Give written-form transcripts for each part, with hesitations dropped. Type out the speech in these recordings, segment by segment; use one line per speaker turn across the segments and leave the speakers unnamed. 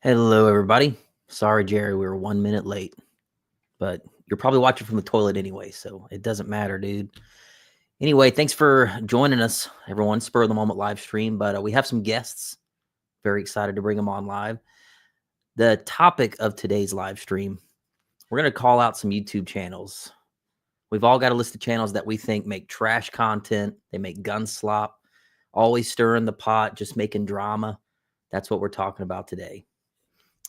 Hello, everybody. Sorry, Jerry, we were 1 minute late, but you're probably watching from the toilet anyway, so it doesn't matter, dude. Anyway, thanks for joining us, everyone. Spur of the moment live stream, but we have some guests. Very excited to bring them on live. The topic of today's live stream, we're going to call out some YouTube channels. We've all got a list of channels that we think make trash content. They make gun slop, always stirring the pot, just making drama. That's what we're talking about today.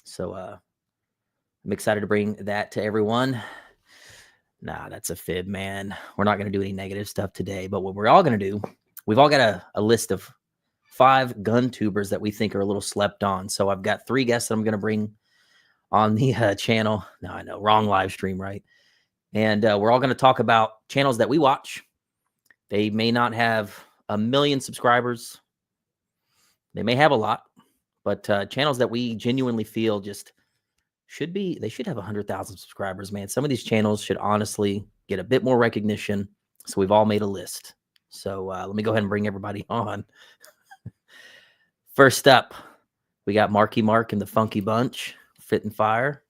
So I'm excited to bring that to everyone. Nah, that's a fib, man. We're not going to do any negative stuff today, but what we're all going to do, we've all got a list of 5 gun tubers that we think are a little slept on. So I've got 3 guests that I'm going to bring on the channel. No, I know, wrong live stream, right? And we're all going to talk about channels that we watch. They may not have 1 million subscribers. They may have a lot, but channels that we genuinely feel just they should have 100,000 subscribers, man. Some of these channels should honestly get a bit more recognition. So we've all made a list. So let me go ahead and bring everybody on. First up, we got Marky Mark and the Funky Bunch, Fit and Fire.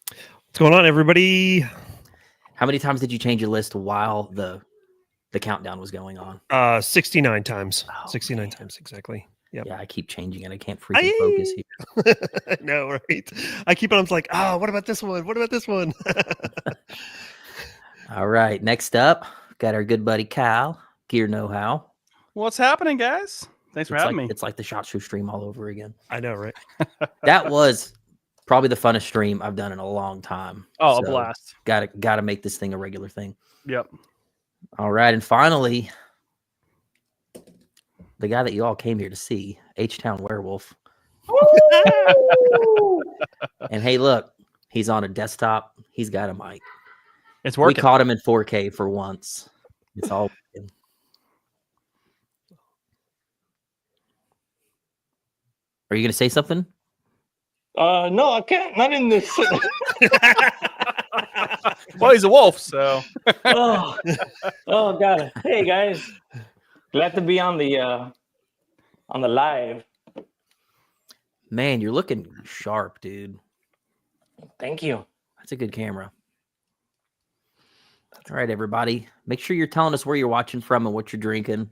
What's going on, everybody?
How many times did you change your list while the countdown was going on?
69 times.
Oh,
69
man.
times, exactly. Yep.
Yeah, I keep changing it. I can't freaking focus here.
No, right? I keep on like, what about this one? What about this one?
All right, next up, got our good buddy Kyle, Gear Know-How.
What's happening, guys? Thanks for having me.
It's like the SHOT Show stream all over again.
I know, right?
That was probably the funnest stream I've done in a long time.
Oh, so a blast.
Gotta make this thing a regular thing.
Yep. All
right, and finally, the guy that you all came here to see, H-Town Werewolf. And hey, look, he's on a desktop. He's got a mic.
It's working.
We caught him in 4K for once. It's all working. Are you going to say something?
No, I can't. Not in this.
Well, he's a wolf, so.
oh, God. Hey, guys. Glad to be on the live.
Man, you're looking sharp, dude.
Thank you.
That's a good camera. All right, everybody. Make sure you're telling us where you're watching from and what you're drinking.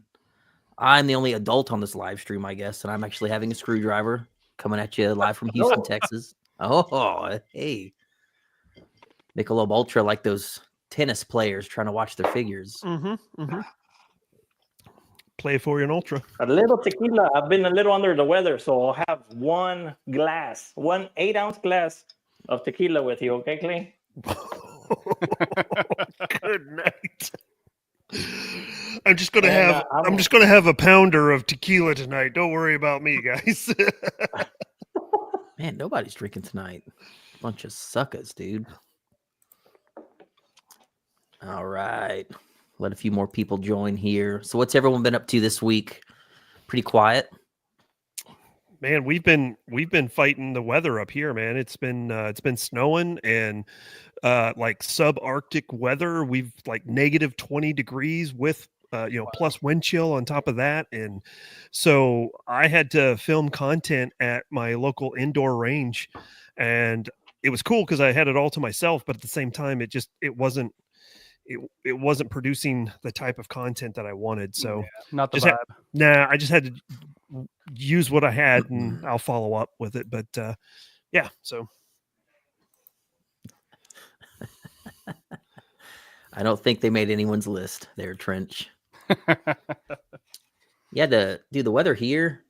I'm the only adult on this live stream, I guess, and I'm actually having a screwdriver coming at you live from Houston, Texas. Oh, hey. Michelob Ultra, like those tennis players trying to watch their figures.
Play for you an Ultra.
A little tequila. I've been a little under the weather, so I'll have 1 8-ounce glass of tequila with you, okay, Clay?
Good night. I'm just gonna have a pounder of tequila tonight. Don't worry about me, guys.
Man, nobody's drinking tonight. Bunch of suckers, dude. All right. Let a few more people join here. So what's everyone been up to this week? Pretty quiet.
Man, we've been fighting the weather up here, man. It's been snowing and like subarctic weather. We've like negative 20 degrees with plus wind chill on top of that. And so I had to film content at my local indoor range, and it was cool because I had it all to myself, but at the same time it wasn't producing the type of content that I wanted. So
not the vibe.
I just had to use what I had, and I'll follow up with it. But yeah, so
I don't think they made anyone's list there, Trench. Yeah, the weather here.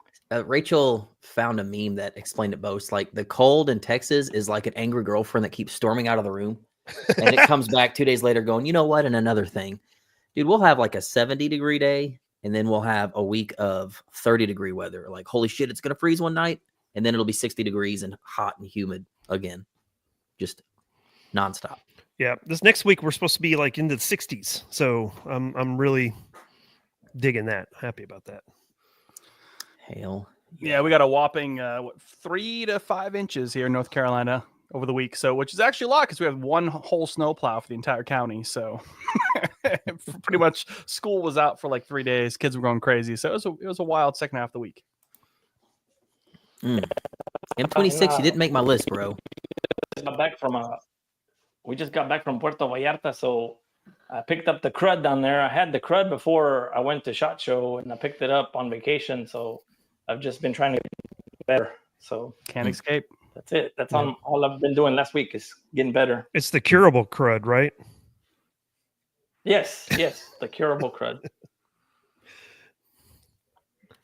Rachel found a meme that explained it most. Like the cold in Texas is like an angry girlfriend that keeps storming out of the room. And it comes back 2 days later going, you know what? And another thing, dude, we'll have like a 70-degree day, and then we'll have a week of 30-degree weather. Like, holy shit, it's going to freeze one night, and then it'll be 60 degrees and hot and humid again. Just nonstop.
Yeah, this next week we're supposed to be like into the 60s. So I'm really digging that. Happy about that.
Hell.
Yeah, we got a whopping 3 to 5 inches here in North Carolina over the week, so which is actually a lot because we have 1 whole snowplow for the entire county. So pretty much school was out for like 3 days. Kids were going crazy. So it was a wild second half of the week.
M26, you didn't make my list, bro.
Got back from we just got back from Puerto Vallarta, so I picked up the crud down there. I had the crud before I went to SHOT Show, and I picked it up on vacation. So I've just been trying to get better. So
Can't escape.
that's it. That's all I've been doing last week is getting better.
It's the curable crud, right?
Yes, the curable crud.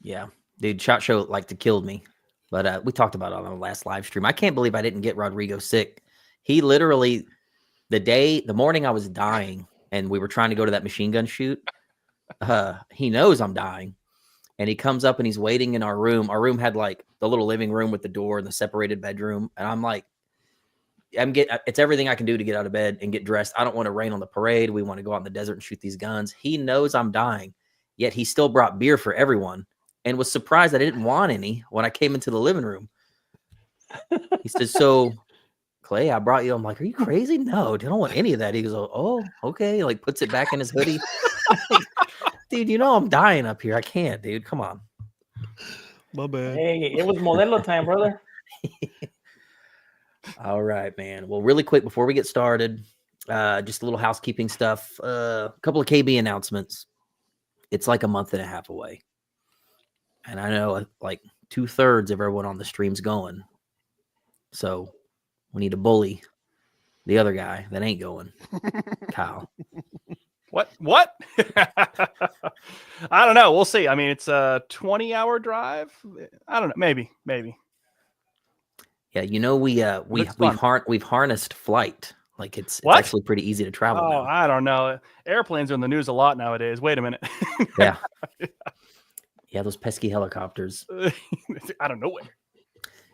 Yeah, dude, SHOT Show like to kill me. But we talked about it on the last live stream. I can't believe I didn't get Rodrigo sick. He literally, the morning I was dying and we were trying to go to that machine gun shoot, he knows I'm dying. And he comes up and he's waiting in our room. Our room had like the little living room with the door and the separated bedroom. And I'm like, it's everything I can do to get out of bed and get dressed. I don't want to rain on the parade. We want to go out in the desert and shoot these guns. He knows I'm dying, yet he still brought beer for everyone. And was surprised I didn't want any when I came into the living room. He said, so, Clay, I brought you. I'm like, are you crazy? No, I don't want any of that. He goes, oh, okay. Like, puts it back in his hoodie. Dude, you know I'm dying up here. I can't, dude. Come on.
My bad.
Hey, it was Modelo time, brother.
All right, man. Well, really quick before we get started, just a little housekeeping stuff. A couple of KB announcements. It's like a month and a half away. And I know like 2/3 of everyone on the stream's going. So we need to bully the other guy that ain't going, Kyle.
What? I don't know. We'll see. I mean, it's a 20-hour drive. I don't know. Maybe.
Yeah, you know we've harnessed flight. Like it's actually pretty easy to travel.
Oh,
now.
I don't know. Airplanes are in the news a lot nowadays. Wait a minute.
Yeah. Yeah, those pesky helicopters.
I don't know where.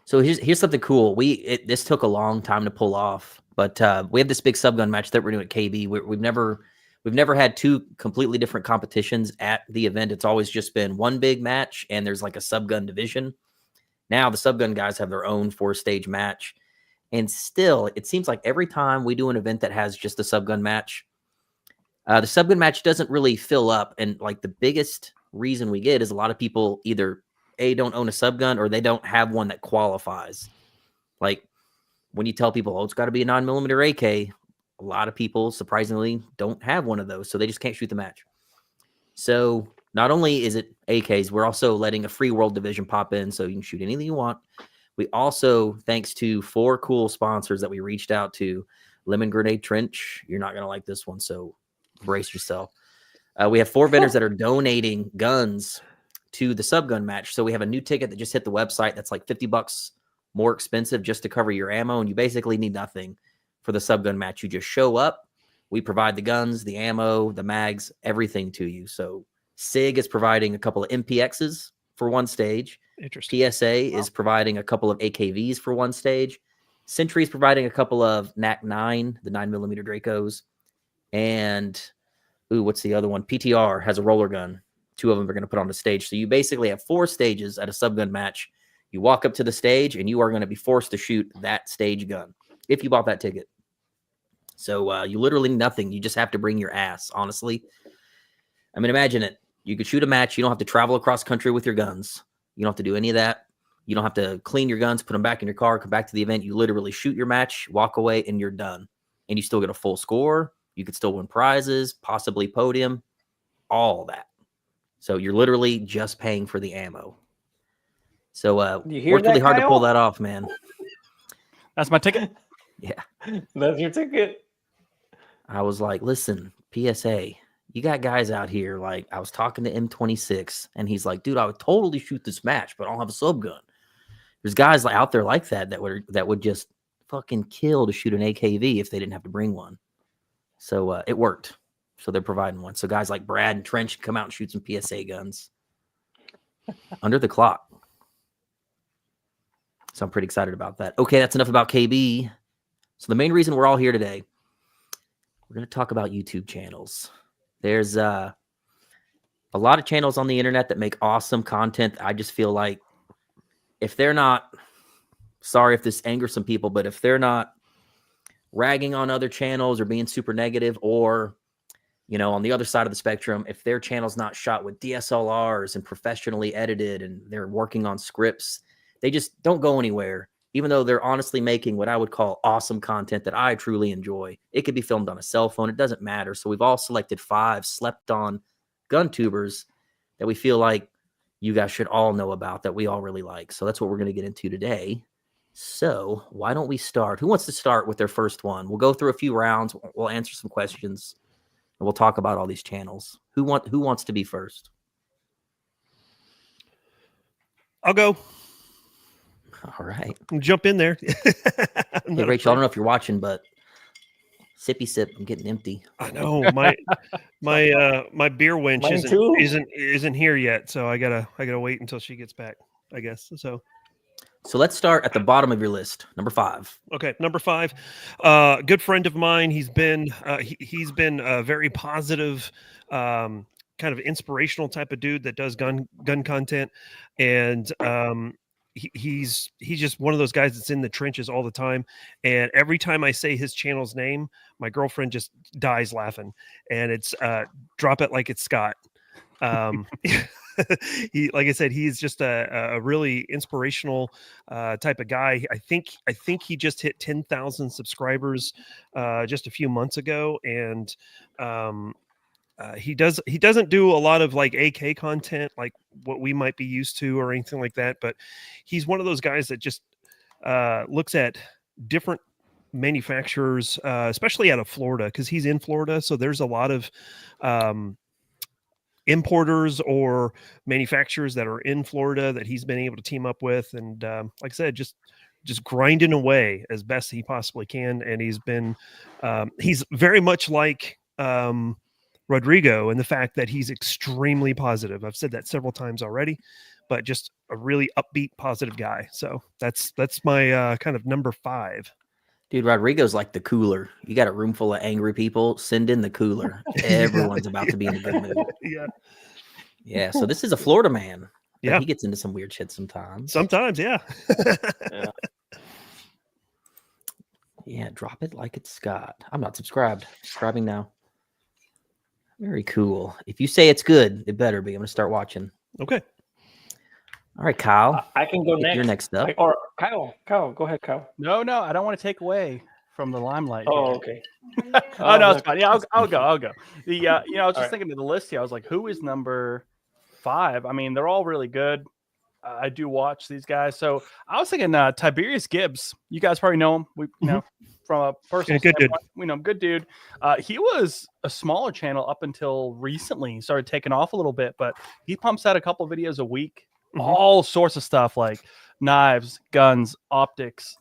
So here's something cool. This took a long time to pull off, but we have this big subgun match that we're doing at KB. We've never had two completely different competitions at the event. It's always just been one big match, and there's like a subgun division. Now the subgun guys have their own 4-stage match, and still, it seems like every time we do an event that has just a subgun match, the subgun match doesn't really fill up, and like the biggest reason we get is a lot of people either don't own a subgun or they don't have one that qualifies. Like when you tell people, oh, it's got to be a 9mm AK, a lot of people surprisingly don't have one of those, so they just can't shoot the match. So not only is it AKs, we're also letting a free world division pop in, so you can shoot anything you want. We also, thanks to 4 cool sponsors that we reached out to, Lemon Grenade Trench, you're not going to like this one, so brace yourself. We have 4 vendors that are donating guns to the subgun match. So we have a new ticket that just hit the website that's like $50 more expensive just to cover your ammo. And you basically need nothing for the subgun match. You just show up. We provide the guns, the ammo, the mags, everything to you. So SIG is providing a couple of MPXs for one stage.
Interesting.
PSA is providing a couple of AKVs for one stage. Sentry is providing a couple of NAC-9, the 9mm Dracos. And what's the other one? PTR has a roller gun. 2 of them are going to put on the stage. So you basically have 4 stages at a subgun match. You walk up to the stage and you are going to be forced to shoot that stage gun if you bought that ticket. So you literally need nothing. You just have to bring your ass, honestly. I mean, imagine it. You could shoot a match. You don't have to travel across country with your guns. You don't have to do any of that. You don't have to clean your guns, put them back in your car, come back to the event. You literally shoot your match, walk away, and you're done. And you still get a full score. You could still win prizes, possibly podium, all that. So you're literally just paying for the ammo. So worked really hard to pull that off, man.
That's my ticket.
Yeah.
That's your ticket.
I was like, listen, PSA, you got guys out here. Like I was talking to M26 and he's like, dude, I would totally shoot this match, but I don't have a subgun. There's guys out there like that would just fucking kill to shoot an AKV if they didn't have to bring one. So it worked. So they're providing one. So guys like Brad and Trench come out and shoot some PSA guns under the clock. So I'm pretty excited about that. Okay, that's enough about KB. So the main reason we're all here today, we're going to talk about YouTube channels. There's a lot of channels on the internet that make awesome content. I just feel like if they're not, sorry if this angers some people, but if they're not ragging on other channels or being super negative, or on the other side of the spectrum, if their channel's not shot with DSLRs and professionally edited and they're working on scripts, they just don't go anywhere, even though they're honestly making what I would call awesome content that I truly enjoy. It could be filmed on a cell phone. It doesn't matter. So we've all selected 5 slept on gun tubers that we feel like you guys should all know about, that we all really like. So that's what we're going to get into today. So why don't we start? Who wants to start with their first one? We'll go through a few rounds. We'll answer some questions, and we'll talk about all these channels. Who wants to be first?
I'll go.
All right.
Jump in there.
Hey, Rachel, I don't know if you're watching, but sippy sip. I'm getting empty.
I know my beer wench isn't here yet, so I gotta wait until she gets back, I guess. So
let's start at the bottom of your list, number 5.
Okay, number 5. Good friend of mine. He's been a very positive, kind of inspirational type of dude that does gun content, and he's just one of those guys that's in the trenches all the time. And every time I say his channel's name, my girlfriend just dies laughing, and it's Drop It Like It's Scott. He, like I said, he's just a really inspirational type of guy. I think he just hit 10,000 subscribers just a few months ago, and he doesn't do a lot of like AK content like what we might be used to or anything like that, but he's one of those guys that just looks at different manufacturers, especially out of Florida, because he's in Florida, so there's a lot of importers or manufacturers that are in Florida that he's been able to team up with, and like I said, just grinding away as best he possibly can. And he's been he's very much like Rodrigo in the fact that he's extremely positive. I've said that several times already, but just a really upbeat, positive guy. So that's my kind of number 5.
Dude, Rodrigo's like the cooler. You got a room full of angry people, send in the cooler. Everyone's about to be in a good mood. Yeah. So this is a Florida man. Yeah. He gets into some weird shit sometimes.
Yeah.
Yeah, Drop It Like It's Scott. I'm not subscribed. Subscribing now. Very cool. If you say it's good, it better be. I'm going to start watching.
Okay.
All right, Kyle.
I can go next.
You're next up.
Or Kyle, go ahead, Kyle.
No, I don't want to take away from the limelight.
Oh, okay.
Oh, no, it's fine. Yeah, I'll go. I was just thinking of the list here. I was like, who is number 5? I mean, they're all really good. I do watch these guys. So I was thinking Tiberius Gibbs. You guys probably know him. We know from a personal standpoint. We know him. Good dude. He was a smaller channel up until recently. He started taking off a little bit, but he pumps out a couple videos a week. All sorts of stuff like knives, guns, optics,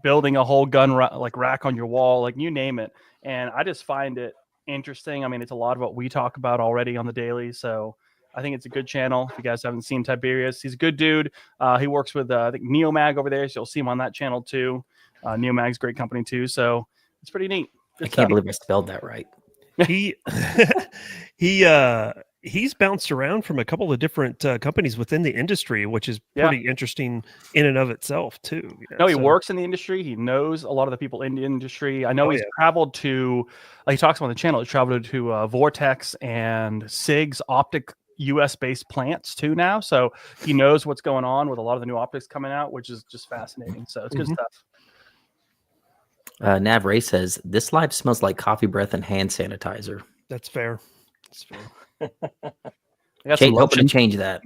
building a whole gun rack on your wall, like you name it. And I just find it interesting. I mean, it's a lot of what we talk about already on the daily. So I think it's a good channel. If you guys haven't seen Tiberius, he's a good dude. He works with, I think, Neomag over there. So you'll see him on that channel too. Neomag's a great company too. So it's pretty neat.
I can't believe I spelled that right.
He's bounced around from a couple of different companies within the industry, which is pretty interesting in and of itself too.
He works in the industry. He knows a lot of the people in the industry. I know he's traveled to, he talks about the channel, he traveled to Vortex and SIG's optic US-based plants too now. So he knows what's going on with a lot of the new optics coming out, which is just fascinating. So it's good stuff.
Nav Ray says, this live smells like coffee breath and hand sanitizer.
That's fair.
Hoping to change that.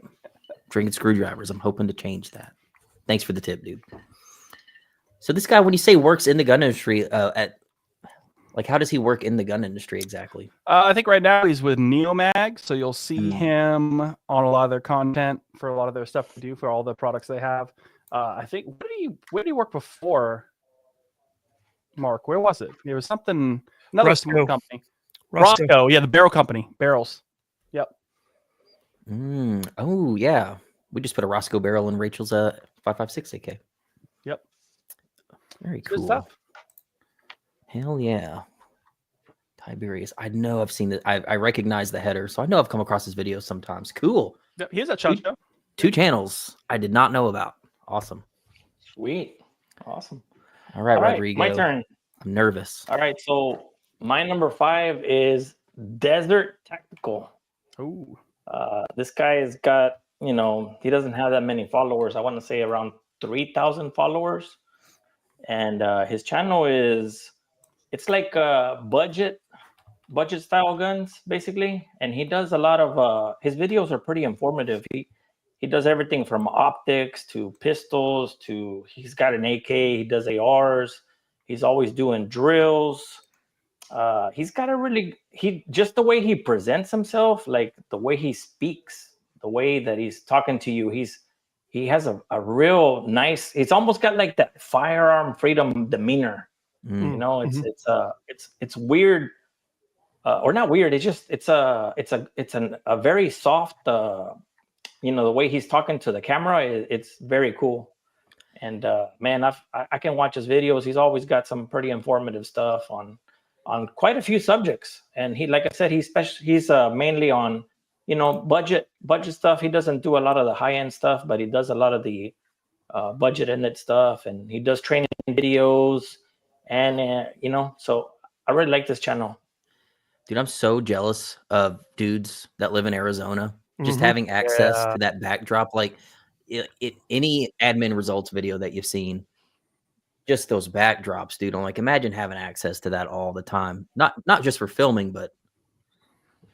Drinking screwdrivers. I'm hoping to change that. Thanks for the tip, dude. So this guy, when you say works in the gun industry, how does he work in the gun industry exactly?
I think right now he's with Neomag, so you'll see him on a lot of their content for a lot of their stuff to do for all the products they have. I think where did he work before? Mark, where was it? There was something, another small company. Roscoe, the barrel company, barrels. Yep.
Oh yeah, we just put a Roscoe barrel in Rachel's 5.56 AK.
Yep.
Very cool.
Good stuff.
Hell yeah. Tiberius. I know I've seen it. I recognize the header, so I know I've come across his videos sometimes. Cool.
Yep, here's that shot show.
2 channels I did not know about. Awesome.
Sweet. Awesome.
All right, Rodrigo.
My turn.
I'm nervous.
All right, so my number 5 is Desert Tactical.
Ooh.
This guy has got you know, he doesn't have that many followers. I want to say around 3,000 followers. And his channel it's like budget style guns basically, and he does a lot of his videos are pretty informative. He does everything from optics to pistols to he's got an AK, he does ARs, he's always doing drills. He's got a really just the way he presents himself, like the way he speaks, the way that he's talking to you, he has a real nice, it's almost got like that firearm freedom demeanor. You know, it's weird, or not weird. It's just it's a very soft. You know, the way he's talking to the camera, it's very cool. And man, I can watch his videos. He's always got some pretty informative stuff on quite a few subjects. And he, like I said, he's mainly on, you know, budget stuff. He doesn't do a lot of the high end stuff, but he does a lot of the budget ended stuff, and he does training videos. And you know, so I really like this channel.
Dude, I'm so jealous of dudes that live in Arizona. Just having access to that backdrop, like any admin results video that you've seen, just those backdrops, dude. I'm like, imagine having access to that all the time. Not just for filming, but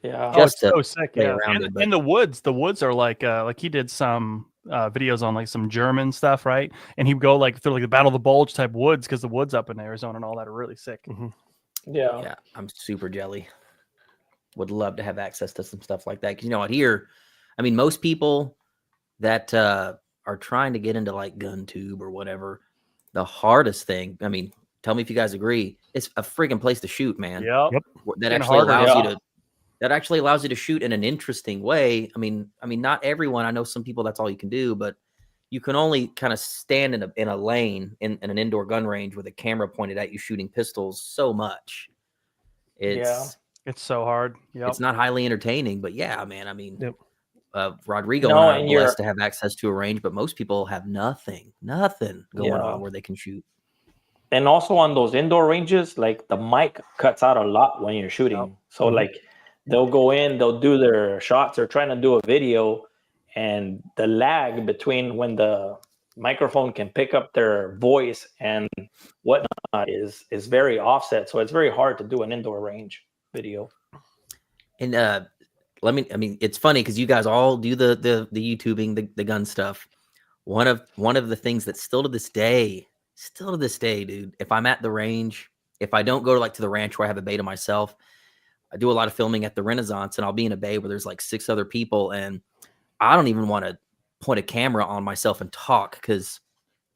yeah,
just
it's so sick.
play
Yeah,
around
and the woods are like he did some videos on like some German stuff, right? And he'd go like through like the Battle of the Bulge type woods, because the woods up in Arizona and all that are really sick.
yeah.
I'm super jelly. Would love to have access to some stuff like that. Because you know what, here, I mean, most people that are trying to get into like GunTube or whatever, the hardest thing, I mean, tell me if you guys agree, it's a freaking place to shoot, man.
Yep.
That
Getting
actually
harder,
allows you
yeah.
to allows you to shoot in an interesting way. I mean, not everyone. I know some people that's all you can do, but you can only kind of stand in a lane in an indoor gun range with a camera pointed at you shooting pistols so much.
It's so hard. Yep.
It's not highly entertaining, but yeah, man. I mean, Rodrigo
No,
and I are
and
blessed to have access to a range, but most people have nothing going
Yeah.
on where they can shoot.
And also on those indoor ranges, like the mic cuts out a lot when you're shooting.
Yep.
So like they'll go in, they'll do their shots, they're trying to do a video, and the lag between when the microphone can pick up their voice and whatnot is very offset. So it's very hard to do an indoor range video.
And I mean, it's funny because you guys all do the YouTubing, the gun stuff. One of the things that still to this day, dude, if I'm at the range, if I don't go to the ranch where I have a beta myself, I do a lot of filming at the Renaissance, and I'll be in a bay where there's like 6 other people, and I don't even want to point a camera on myself and talk because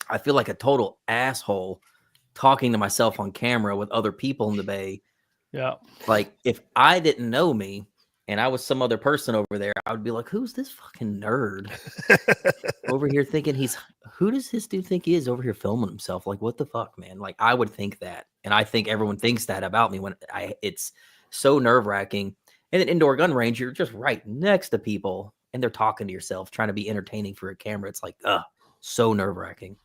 I feel like a total asshole talking to myself on camera with other people in the bay.
Yeah.
Like if I didn't know me and I was some other person over there, I would be like, who's this fucking nerd over here thinking who does this dude think he is over here filming himself? Like, what the fuck, man? Like, I would think that. And I think everyone thinks that about me it's so nerve wracking. In an indoor gun range, you're just right next to people and they're talking to yourself, trying to be entertaining for a camera. It's like, so nerve wracking.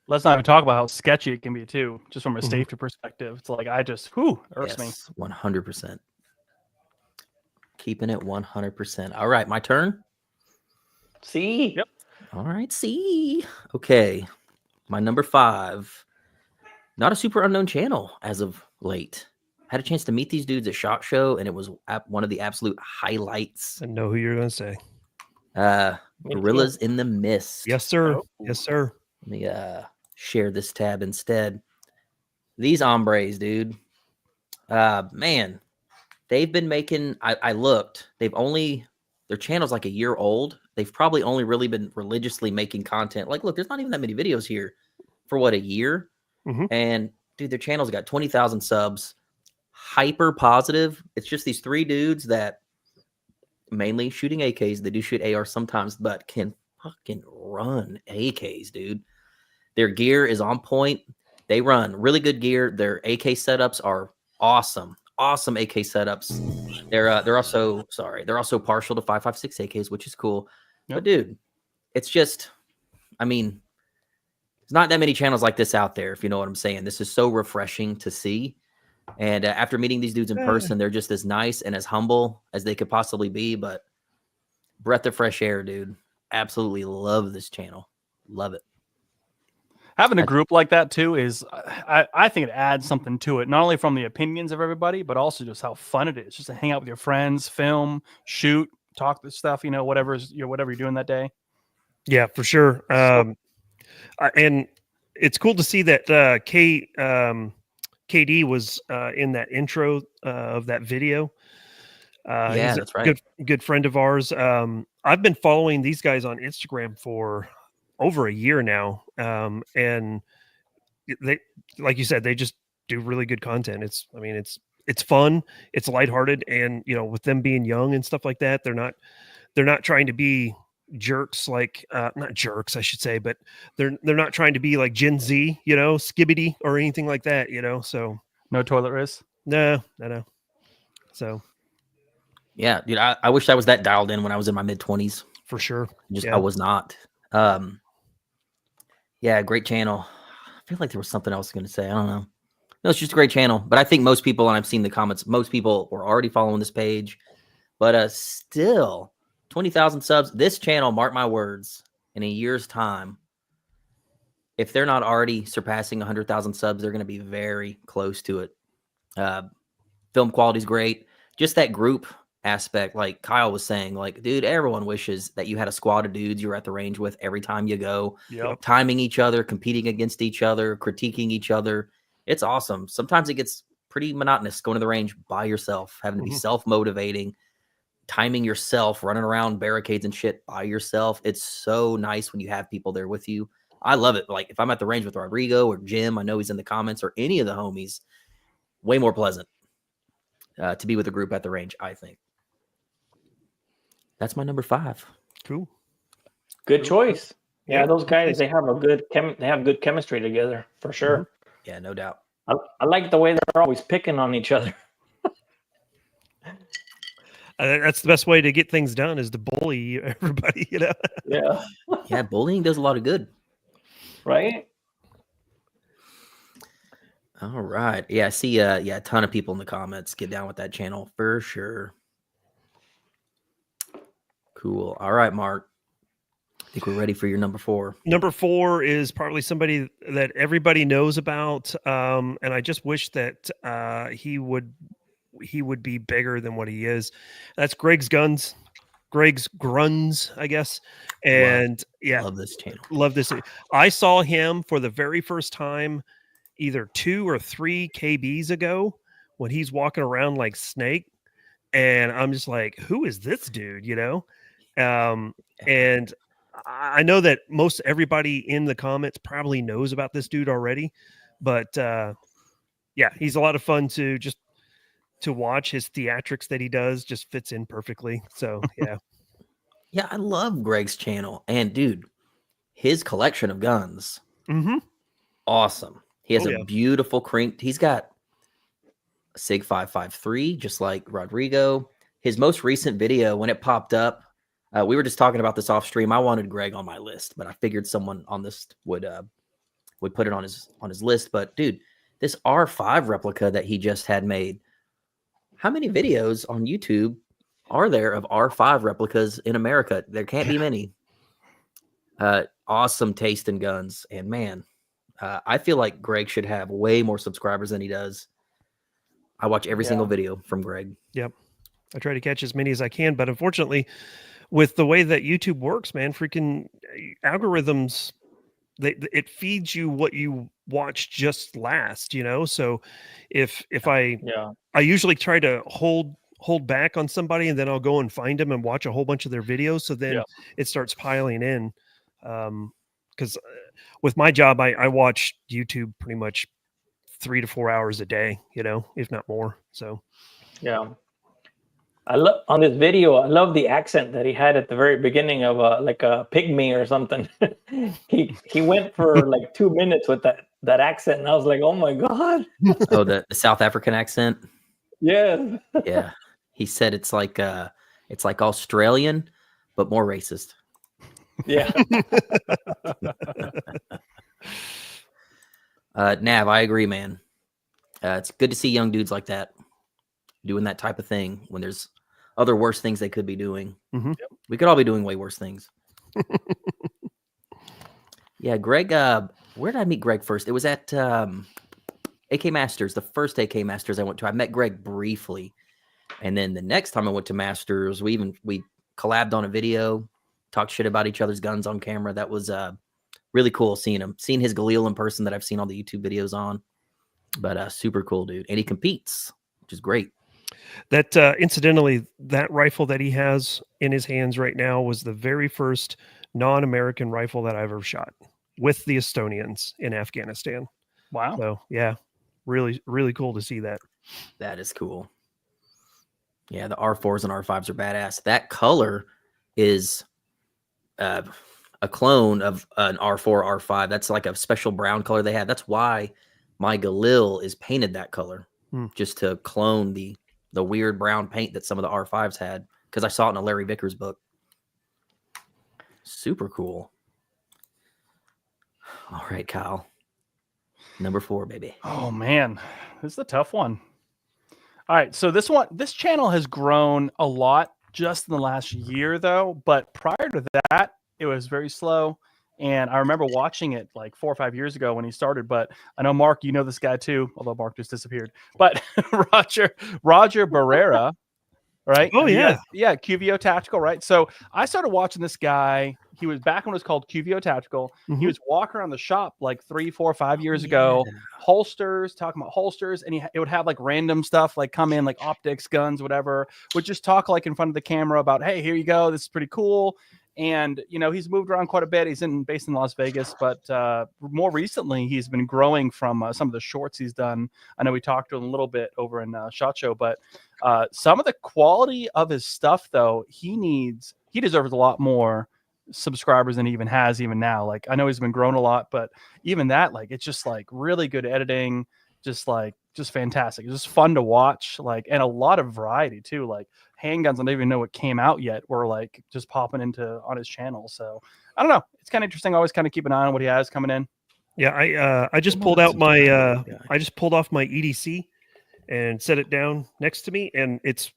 Let's not even talk about how sketchy it can be too, just from a safety perspective. It's like, irks me.
100%. Keeping it 100%. All right, my turn.
See?
Yep.
All right, see. Okay, my number 5. Not a super unknown channel as of late. Had a chance to meet these dudes at SHOT Show, and it was one of the absolute highlights.
I know who you're going to say.
Gorillas in the Mist.
Yes, sir.
Oh.
Yes, sir.
Let me share this tab instead. These hombres, dude. Man, they've been making. I looked. Their channel's like a year old. They've probably only really been religiously making content. Like, look, there's not even that many videos here for what, a year. And dude, their channel's got 20,000 subs. Hyper positive. It's just these 3 dudes that mainly shooting AKs. They do shoot AR sometimes, but can fucking run AKs, dude. Their gear is on point. They run really good gear. Their AK setups are awesome. Awesome AK setups. They're also partial to 5.56 AKs, which is cool.
Yep.
But dude, it's just, I mean, there's not that many channels like this out there, if you know what I'm saying. This is so refreshing to see. And after meeting these dudes in person, they're just as nice and as humble as they could possibly be. But breath of fresh air, dude. Absolutely love this channel. Love it.
Having a group like that too is, I think it adds something to it. Not only from the opinions of everybody, but also just how fun it is, just to hang out with your friends, film, shoot, talk this stuff. Whatever you're doing that day.
Yeah, for sure. And it's cool to see that KD was in that intro of that video.
Yeah,
he's
that's right.
Good friend of ours. I've been following these guys on Instagram for over a year now, and they, like you said, they just do really good content. It's fun, it's lighthearted, and with them being young and stuff like that, they're not trying to be jerks, like not jerks I should say, but they're not trying to be like Gen Z, skibbity or anything like that, so
No toilet riz.
no. So
Yeah, dude, I wish I was that dialed in when I was in my mid-20s.
for sure.
I was not. Yeah, great channel. I feel like there was something else I was going to say. I don't know. No, it's just a great channel. But I think most people, and I've seen the comments, most people were already following this page. But still, 20,000 subs. This channel, mark my words, in a year's time, if they're not already surpassing 100,000 subs, they're going to be very close to it. Film quality is great. Just that group aspect, like Kyle was saying, like, dude, everyone wishes that you had a squad of dudes you're at the range with every time you go, timing each other, competing against each other, critiquing each other. It's awesome. Sometimes it gets pretty monotonous going to the range by yourself, having to be self-motivating, timing yourself, running around barricades and shit by yourself. It's so nice when you have people there with you. I love it. Like if I'm at the range with Rodrigo or Jim, I know he's in the comments, or any of the homies, way more pleasant to be with a group at the range, I think. That's my number 5.
Cool.
Good choice. Yeah, those guys, they have good chemistry together for sure.
Yeah, no doubt.
I like the way they're always picking on each other.
That's the best way to get things done, is to bully everybody,
Yeah.
Yeah, bullying does a lot of good.
Right?
All right. Yeah, I see a ton of people in the comments. Get down with that channel for sure. Cool. All right, Mark. I think we're ready for your number 4.
Number 4 is probably somebody that everybody knows about, and I just wish that he would be bigger than what he is. That's Greg's Gruns, I guess. And
love this channel.
Love this. I saw him for the very first time either 2 or 3 KBs ago when he's walking around like Snake, and I'm just like, who is this dude? And I know that most everybody in the comments probably knows about this dude already, but yeah, he's a lot of fun to watch. His theatrics that he does just fits in perfectly. So yeah.
Yeah, I love Greg's channel, and dude, his collection of guns, awesome. He has a beautiful crank. He's got a Sig 553, just like Rodrigo. His most recent video, when it popped up, we were just talking about this off stream. I wanted Greg on my list, but I figured someone on this would put it on his list. But dude, this R5 replica that he just had made, how many videos on YouTube are there of R5 replicas in America? There can't be many. Awesome taste in guns, and man, I feel like Greg should have way more subscribers than he does. I watch every single video from Greg.
Yep. I try to catch as many as I can, but unfortunately, with the way that YouTube works, man, freaking algorithms, it feeds you what you watched just last, So if I usually try to hold back on somebody, and then I'll go and find them and watch a whole bunch of their videos. So then it starts piling in. Because with my job, I watch YouTube pretty much 3 to 4 hours a day, if not more. So
yeah. I love on this video. I love the accent that he had at the very beginning of like a pygmy or something. he went for like 2 minutes with that accent, and I was like, oh my god.
Oh, the South African accent.
Yeah.
Yeah. He said it's like Australian, but more racist.
Yeah.
Nav, I agree, man. It's good to see young dudes like that doing that type of thing when there's other worse things they could be doing. We could all be doing way worse things. Yeah, Greg. Where did I meet Greg first? It was at AK Masters, the first AK Masters I went to. I met Greg briefly, and then the next time I went to Masters, we collabed on a video, talked shit about each other's guns on camera. That was really cool seeing his Galil in person that I've seen all the YouTube videos on. But super cool, dude. And he competes, which is great.
That incidentally, that rifle that he has in his hands right now was the very first non-American rifle that I've ever shot with the Estonians in Afghanistan.
Wow.
So yeah, really, really cool to see that.
That is cool. Yeah, the R4s and R5s are badass. That color is a clone of an R4, R5. That's like a special brown color they had. That's why my Galil is painted that color, just to clone the weird brown paint that some of the R5s had, because I saw it in a Larry Vickers book. Super cool. All right, Kyle. Number 4, baby.
Oh man, this is a tough one. All right, so this channel has grown a lot just in the last year, though. But prior to that, it was very slow. And I remember watching it like 4 or 5 years ago when he started. But I know, Mark, you know this guy too, although Mark just disappeared. But Roger Barrera, right?
Oh, yeah.
Yeah, QVO Tactical, right? So I started watching this guy. He was back when it was called QVO Tactical.
Mhm.
He was walking around the shop like 3, 4, 5 years ago, holsters, talking about holsters, and it would have like random stuff like come in, like optics, guns, whatever. Would just talk like in front of the camera about, hey, here you go, this is pretty cool. And he's moved around quite a bit. He's based in Las Vegas, but more recently he's been growing from some of the shorts he's done. I know we talked to him a little bit over in SHOT Show, but some of the quality of his stuff, though, he deserves a lot more subscribers than he even has even now. Like, I know he's been growing a lot, but even that, like, it's just like really good editing, just fantastic. It's just fun to watch, like, and a lot of variety too. Like handguns, I don't even know what came out yet, were like just popping on his channel. So I don't know. It's kind of interesting. Always kind of keep an eye on what he has coming in.
Yeah, I just pulled out my I just pulled off my EDC and set it down next to me, and it's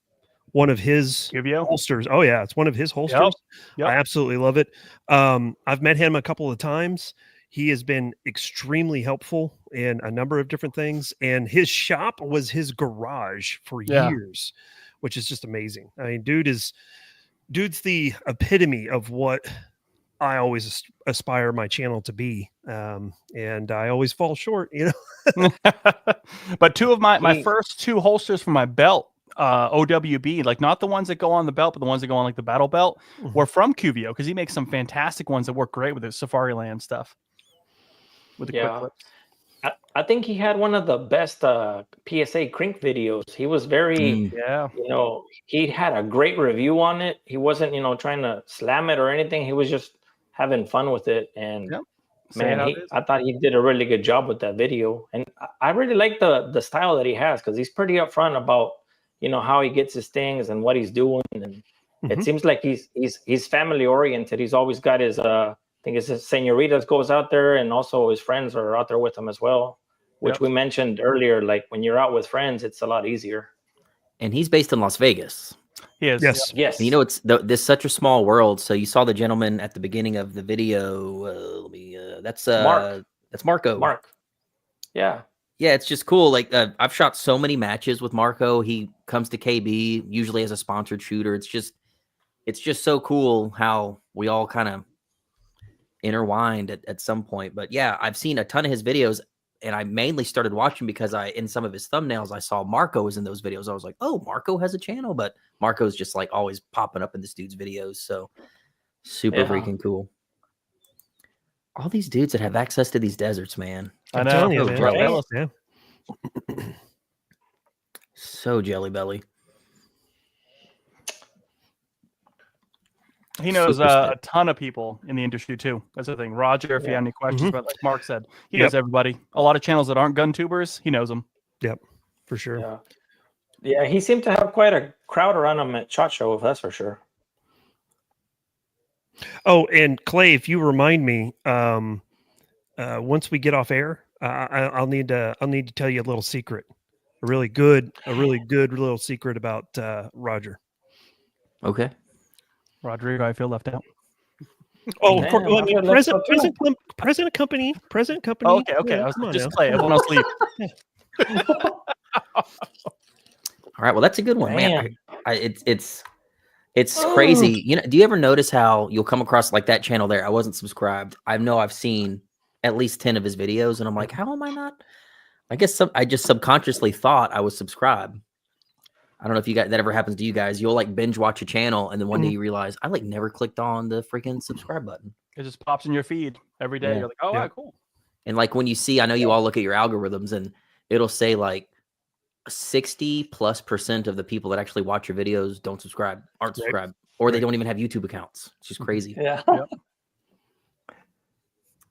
one of his holsters. Oh yeah, it's one of his holsters.
Yep.
I absolutely love it. I've met him a couple of times. He has been extremely helpful in a number of different things, and his shop was his garage for years, which is just amazing. I mean, dude's the epitome of what I always aspire my channel to be. And I always fall short,
But two of my first 2 holsters for my belt, OWB, like not the ones that go on the belt, but the ones that go on like the battle belt, were from QVO, because he makes some fantastic ones that work great with his Safari Land stuff. With the quick clips.
I think he had one of the best PSA crank videos. He was very, he had a great review on it. He wasn't, trying to slam it or anything. He was just having fun with it. And man, I thought he did a really good job with that video. And I really like the style that he has, because he's pretty upfront about, how he gets his things and what he's doing. And it seems like he's family oriented. He's always got his I think it's his senoritas goes out there, and also his friends are out there with him as well, which we mentioned earlier. Like when you're out with friends, it's a lot easier.
And he's based in Las Vegas.
He is.
Yes.
And it's this such a small world. So you saw the gentleman at the beginning of the video. That's
Mark.
That's Marco.
Mark. Yeah.
Yeah, it's just cool. Like I've shot so many matches with Marco. He comes to KB usually as a sponsored shooter. It's just so cool how we all kind of intertwined at some point. But yeah, I've seen a ton of his videos, and I mainly started watching because in some of his thumbnails I saw Marco was in those videos. I was like, oh, Marco has a channel, but Marco's just like always popping up in this dude's videos. So super freaking cool. All these dudes that have access to these deserts, man.
I know.
You, man.
Right?
Yeah.
So jelly belly.
He knows a ton of people in the industry too. That's the thing. Roger, if you have any questions, but like Mark said, he knows everybody. A lot of channels that aren't gun tubers, he knows them.
Yep, for sure.
Yeah, he seemed to have quite a crowd around him at SHOT Show, that's for sure.
Oh, and Clay, if you remind me, once we get off air, I'll need to tell you a little secret, a really good little secret about Roger.
Okay.
Rodrigo, I feel left out.
Oh,
Man, I feel left out too.
present company.
Oh, okay.
Yeah,
I was
come on
just
now.
play. Everyone else leave.
All right. Well, that's a good one, man.
Man.
It's crazy. You know, do you ever notice how you'll come across like that channel there? I wasn't subscribed. I know I've seen at least 10 of his videos, and I'm like, how am I not? I guess I just subconsciously thought I was subscribed. I don't know if you guys that ever happens to you guys. You'll like binge watch a channel, and then one day you realize I like never clicked on the freaking subscribe button.
It just pops in your feed every day.
Yeah.
You're like, oh,
Yeah.
wow, cool.
And like when you see, I know you all look at your algorithms, and it'll say like 60+% of the people that actually watch your videos aren't subscribed, or they don't even have YouTube accounts. It's just crazy.
Yeah.
Yep.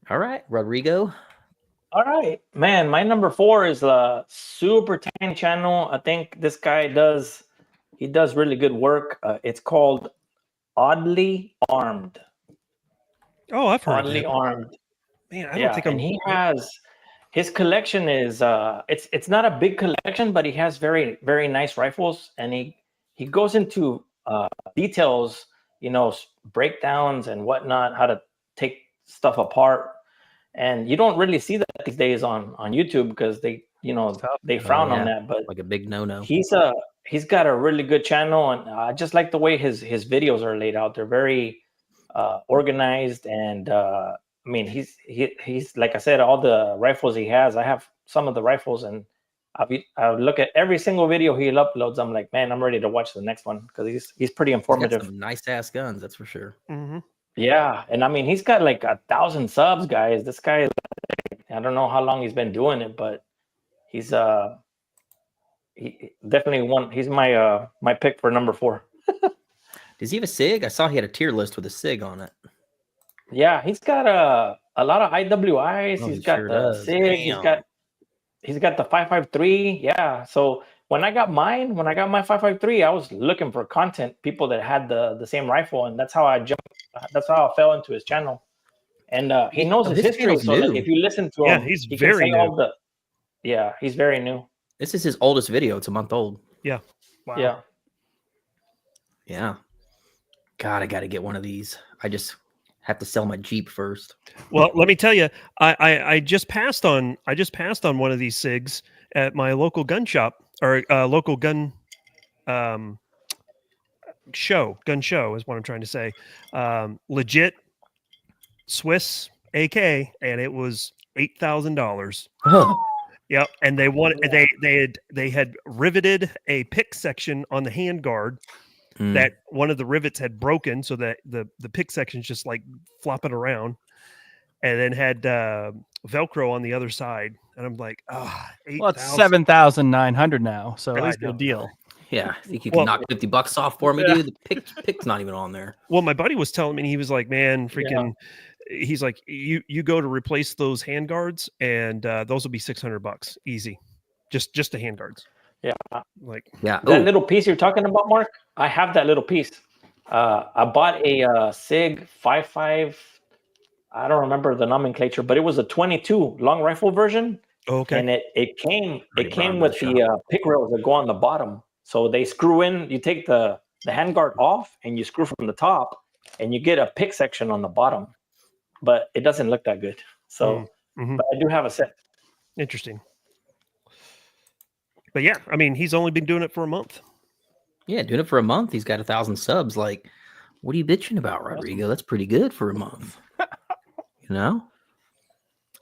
All right, Rodrigo.
All right, man. My number 4 is a super tiny channel. I think this guy does really good work. It's called Oddly Armed.
Oh, I've heard
Oddly
that.
Armed.
Man, I don't think I'm.
And he has his collection is it's not a big collection, but he has very very nice rifles, and he goes into details, breakdowns and whatnot, how to take stuff apart. And you don't really see that these days on YouTube because they frown on that. But
like a big no.
he's got a really good channel, and I just like the way his videos are laid out. They're very organized, and I mean, he's like I said, all the rifles he has. I have some of the rifles, and I look at every single video he uploads. I'm like, man, I'm ready to watch the next one because he's pretty informative.
He's got some nice ass guns, that's for sure.
Mm-hmm.
Yeah, and I mean, he's got like 1,000 subs, guys. This guy, I don't know how long he's been doing it, but he's he definitely one. He's my my pick for number 4.
Does he have a SIG? I saw he had a tier list with a SIG on it.
Yeah, he's got a lot of IWIs.
Oh,
he's
he
got
sure
the
does.
SIG.
Damn.
He's got the 5.53. Yeah. So when I got my 5.53, I was looking for content, people that had the same rifle, and that's how I jumped. That's how I fell into his channel. And he knows his history,
channel's
so like,
new.
if you listen to him,
he's
he can
very
say
new.
all the. Yeah, he's very new.
This is his oldest video. It's a month old.
Yeah.
Wow.
Yeah.
Yeah. God, I got to get one of these. I just have to sell my Jeep first.
Well, let me tell you, I just passed on one of these SIGs at my local gun shop or local gun show. Gun show is what I'm trying to say. Legit Swiss AK, and it was $8,000.
Oh,
Yep, and they had riveted a pick section on the handguard that one of the rivets had broken, so that the pick section's just like flopping around, and then had Velcro on the other side. And I'm like,
Well, it's 7,900 now, so
I
it's a
know.
good deal.
yeah. I think you can knock $50 off for me, dude. The pick's not even on there.
Well, my buddy was telling me, he was like, man, freaking, he's like, you go to replace those handguards, and those will be $600 easy, just the handguards.
Yeah.
Like,
Yeah.
That little piece you're talking about, Mark, I have that little piece. I bought a SIG 5.5. I don't remember the nomenclature, but it was a 22 long rifle version.
okay.
And it came
Brown
with
shop.
the pick rails that go on the bottom. So they screw in, you take the handguard off and you screw from the top, and you get a pick section on the bottom. But it doesn't look that good. So but I do have a set.
Interesting. But yeah, I mean, he's only been doing it for a month.
Yeah, doing it for a month. He's got 1,000 subs. Like, what are you bitching about, Rodrigo? That's pretty good for a month. You know?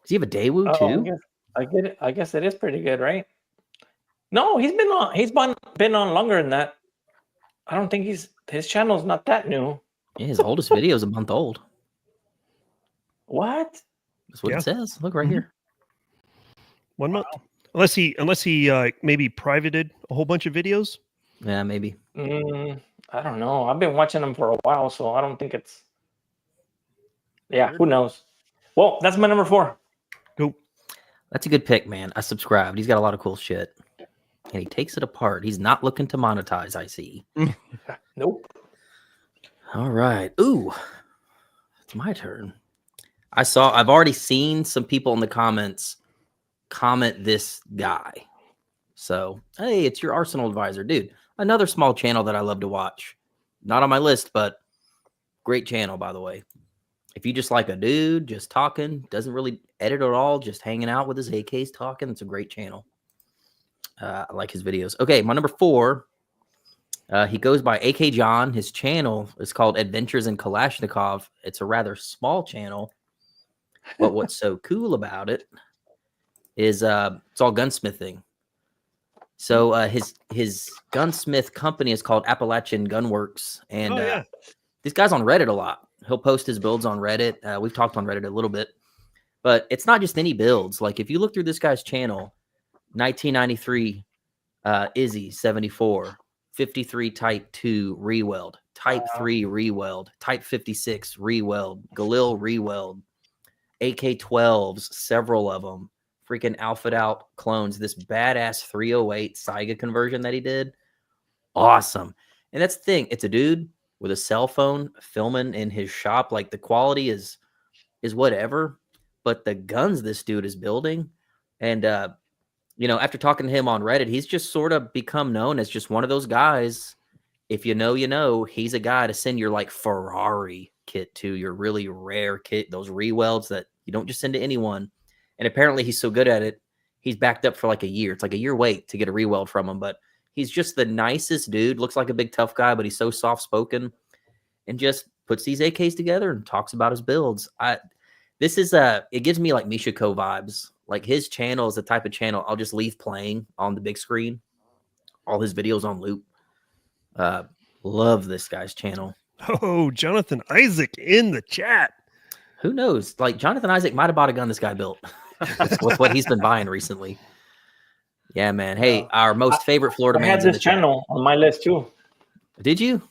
Does he have a Daewoo too?
I get it. I guess it is pretty good, right? No, he's been on longer than that. I don't think his channel's not that new.
Yeah, his oldest video is a month old.
What?
That's what
Yeah.
it says. Look right here.
1 month. Unless he maybe privated a whole bunch of videos.
Yeah, maybe.
I don't know. I've been watching him for a while, so I don't think it's. Yeah, who knows? Well, that's my number 4.
Cool.
That's a good pick, man. I subscribed. He's got a lot of cool shit. And he takes it apart. He's not looking to monetize, I see.
Nope.
All right. Ooh. It's my turn. I've already seen some people in the comments comment this guy. So, hey, it's your Arsenal advisor, dude. Another small channel that I love to watch. Not on my list, but Great channel, by the way. If you just like a dude just talking, doesn't really edit at all, just hanging out with his AKs talking, it's a great channel. I like his videos. Okay, my number 4. He goes by AK John. His channel is called Adventures in Kalashnikov. It's a rather small channel, but what's so cool about it is it's all gunsmithing. So his gunsmith company is called Appalachian Gunworks, and this guy's on Reddit a lot. He'll post his builds on Reddit. We've talked on Reddit a little bit, but it's not just any builds. Like if you look through this guy's channel, 1993 Izzy 74, 53 Type 2 Reweld, Type 3 Reweld, Type 56 Reweld, Galil Reweld, AK-12s, several of them, freaking Alpha Out clones, this badass 308 Saiga conversion that he did. Awesome. And that's the thing. It's a dude with a cell phone filming in his shop. Like the quality is whatever, but the guns this dude is building. And, after talking to him on Reddit, he's just sort of become known as just one of those guys. If you know, he's a guy to send your like Ferrari kit to, your really rare kit, those rewelds that you don't just send to anyone. And apparently he's so good at it, he's backed up for like a year. It's like a year wait to get a reweld from him, but he's just the nicest dude. Looks like a big tough guy, but he's so soft-spoken and just puts these AKs together and talks about his builds. It gives me like Misha Ko vibes. Like his channel is the type of channel I'll just leave playing on the big screen. All his videos on loop. Love this guy's channel.
Oh, Jonathan Isaac in the chat.
Who knows? Like Jonathan Isaac might have bought a gun this guy built with what he's been buying recently. Yeah, man. Hey, our most favorite Florida man.
I had this channel on my list too.
Did you?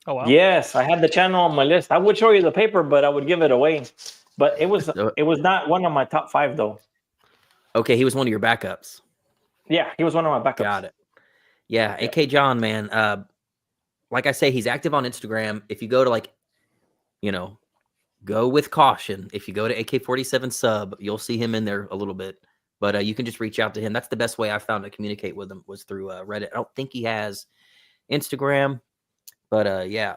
Oh wow.
Yes, I had the channel on my list. I would show you the paper, but I would give it away. But it was not one of my top 5 though.
Okay, he was one of your backups.
Yeah, he was one of my backups.
Got it. Yeah, AK John, man. Like I say, he's active on Instagram. If you go to go with caution. If you go to AK-47 sub, you'll see him in there a little bit. But you can just reach out to him. That's the best way I found to communicate with him was through Reddit. I don't think he has Instagram, but yeah,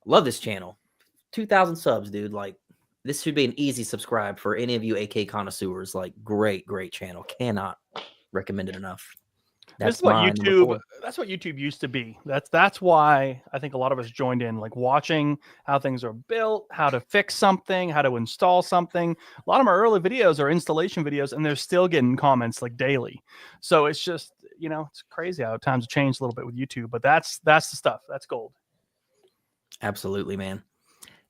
love this channel. 2,000 subs, dude. Like this should be an easy subscribe for any of you AK connoisseurs. Like great channel. Cannot recommend it enough. That's
what YouTube used to be. That's why I think a lot of us joined in, like watching how things are built, how to fix something, how to install something. A lot of my early videos are installation videos, and they're still getting comments like daily. So it's just, it's crazy how times have changed a little bit with YouTube, but that's the stuff. That's gold.
Absolutely, man.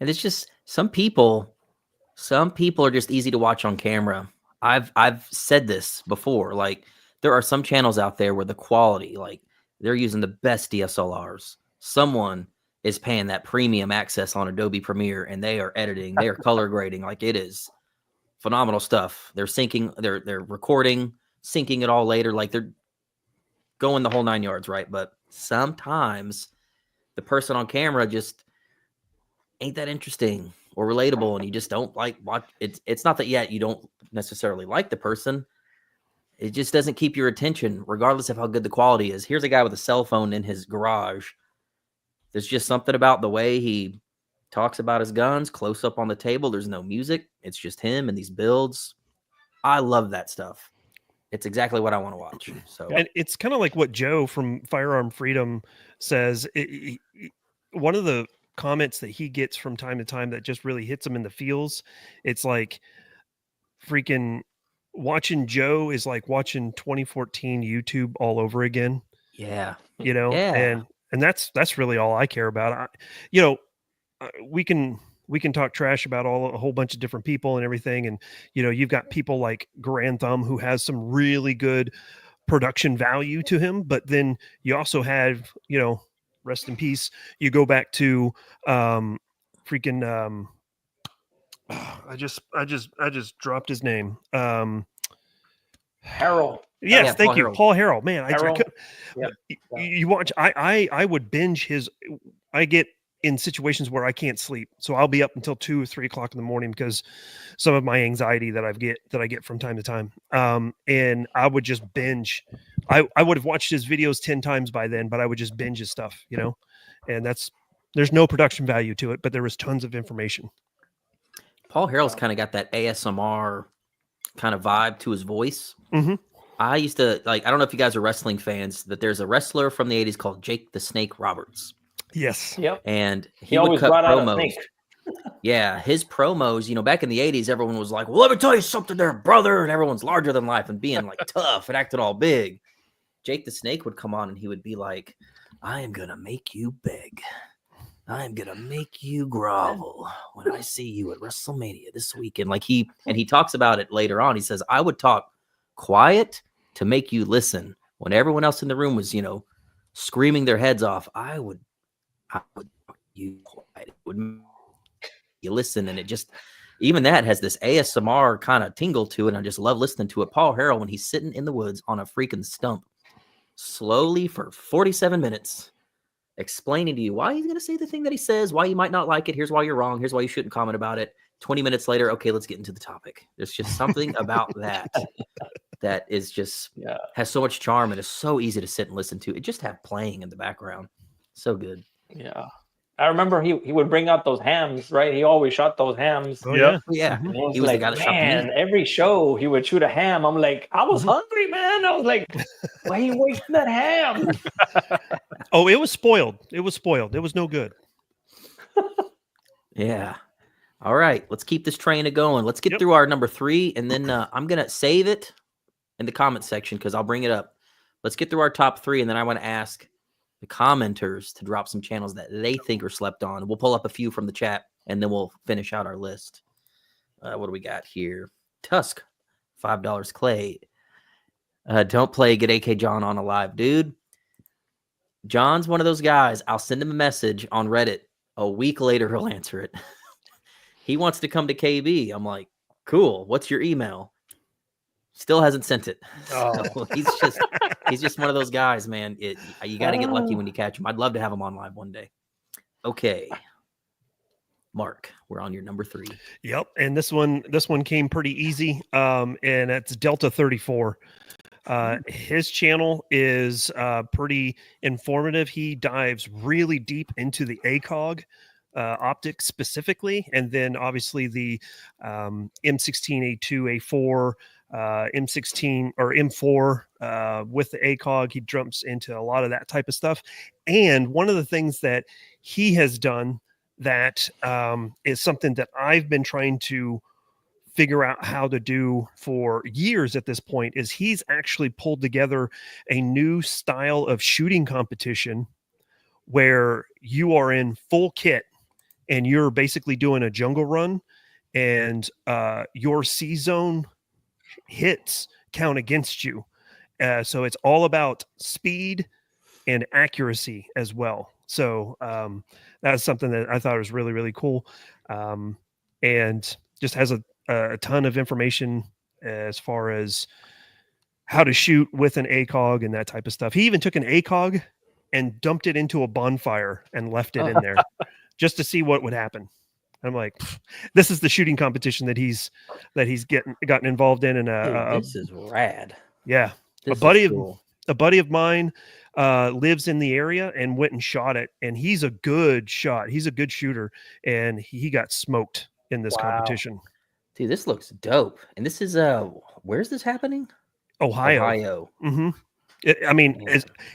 And it's just some people are just easy to watch on camera. I've said this before, like there are some channels out there where the quality, like they're using the best DSLRs. Someone is paying that premium access on Adobe Premiere and they are editing, they are color grading. Like it is phenomenal stuff. They're syncing, they're recording, syncing it all later. Like they're going the whole 9 yards, right? But sometimes the person on camera just ain't that interesting or relatable and you just don't like watch it. It's not that yet you don't necessarily like the person. It just doesn't keep your attention, regardless of how good the quality is. Here's a guy with a cell phone in his garage. There's just something about the way he talks about his guns, close up on the table. There's no music. It's just him and these builds. I love that stuff. It's exactly what I want to watch. So,
and it's kind of like what Joe from Firearm Freedom says. One of the comments that he gets from time to time that just really hits him in the feels. It's like freaking watching Joe is like watching 2014 YouTube all over again.
Yeah.
And that's really all I care about. We can talk trash about a whole bunch of different people and everything. And, you've got people like Grand Thumb who has some really good production value to him. But then you also have, rest in peace. You go back to I just dropped his name.
Harold.
Yes, thank you,
Harrell.
Paul Harrell. Man,
Yeah.
you watch. I would binge his. I get in situations where I can't sleep, so I'll be up until 2 or 3 o'clock in the morning because some of my anxiety that I get from time to time. And I would just binge. I would have watched his videos 10 times by then, but I would just binge his stuff, and that's There's no production value to it, but there was tons of information.
Paul Harrell's kind of got that ASMR kind of vibe to his voice.
Mhm.
I used to like, I don't know if you guys are wrestling fans, that there's a wrestler from the 80s called Jake the Snake Roberts.
Yes.
Yep.
And
He
he would
always
cut
brought out a
promos.
snake.
Yeah, his promos, you know, back in the 80s, everyone was like, well, let me tell you something there, brother. And everyone's larger than life and being like tough and acting all big. Jake the Snake would come on and he would be like, I am going to make you beg. I am going to make you grovel when I see you at WrestleMania this weekend. Like he talks about it later on. He says, I would talk quiet to make you listen. When everyone else in the room was, you know, screaming their heads off, I would talk you quiet. It would make you listen. And it just, even that has this ASMR kind of tingle to it. I just love listening to it. Paul Harrell, when he's sitting in the woods on a freaking stump, slowly for 47 minutes, explaining to you why he's going to say the thing that he says, why you might not like it. Here's why you're wrong. Here's why you shouldn't comment about it. 20 minutes later, okay, let's get into the topic. There's just something about that is just has so much charm and is so easy to sit and listen to. It just have playing in the background. So good.
Yeah. I remember he would bring out those hams, right? He always shot those hams.
Oh,
Yep.
yeah.
Yeah.
And it
He was
like,
the guy that shot the
man,
meat.
every show he would shoot a ham. I'm like, I was hungry, man. I was like, why are you wasting that ham?
Oh, it was spoiled. It was spoiled. It was no good.
Yeah. All right. Let's keep this train going. Let's get
Yep.
through our number 3. And then I'm going to save it in the comment section because I'll bring it up. Let's get through our top 3. And then I want to ask the commenters to drop some channels that they think are slept on. We'll pull up a few from the chat and then we'll finish out our list. What do we got here? Tusk, $5. Clay. Don't play Get AK John on a live, dude. John's one of those guys. I'll send him a message on Reddit. A week later, he'll answer it. He wants to come to KB. I'm like, cool. What's your email? Still hasn't sent it. So he's just one of those guys, man. You got to get lucky when you catch him. I'd love to have him on live one day. Okay. Mark, we're on your number 3.
Yep. And this one came pretty easy. And it's Delta 34. His channel is pretty informative. He dives really deep into the ACOG optics specifically, and then obviously the M16, A2, A4, M16 or M4 with the ACOG. He jumps into a lot of that type of stuff. And one of the things that he has done that is something that I've been trying to figure out how to do for years at this point is he's actually pulled together a new style of shooting competition where you are in full kit and you're basically doing a jungle run, and your C-zone hits count against you. So it's all about speed and accuracy as well. So that's something that I thought was really, really cool. And just has a ton of information as far as how to shoot with an ACOG and that type of stuff. He even took an ACOG and dumped it into a bonfire and left it in there just to see what would happen. I'm like, this is the shooting competition that he's gotten involved in. And
this is rad.
Yeah,
This
a buddy
is cool.
a buddy of mine lives in the area and went and shot it, and he's a good shot. He's a good shooter, and he got smoked in this competition.
Dude, this looks dope. And this is where's this happening?
Ohio. Mm-hmm. I mean,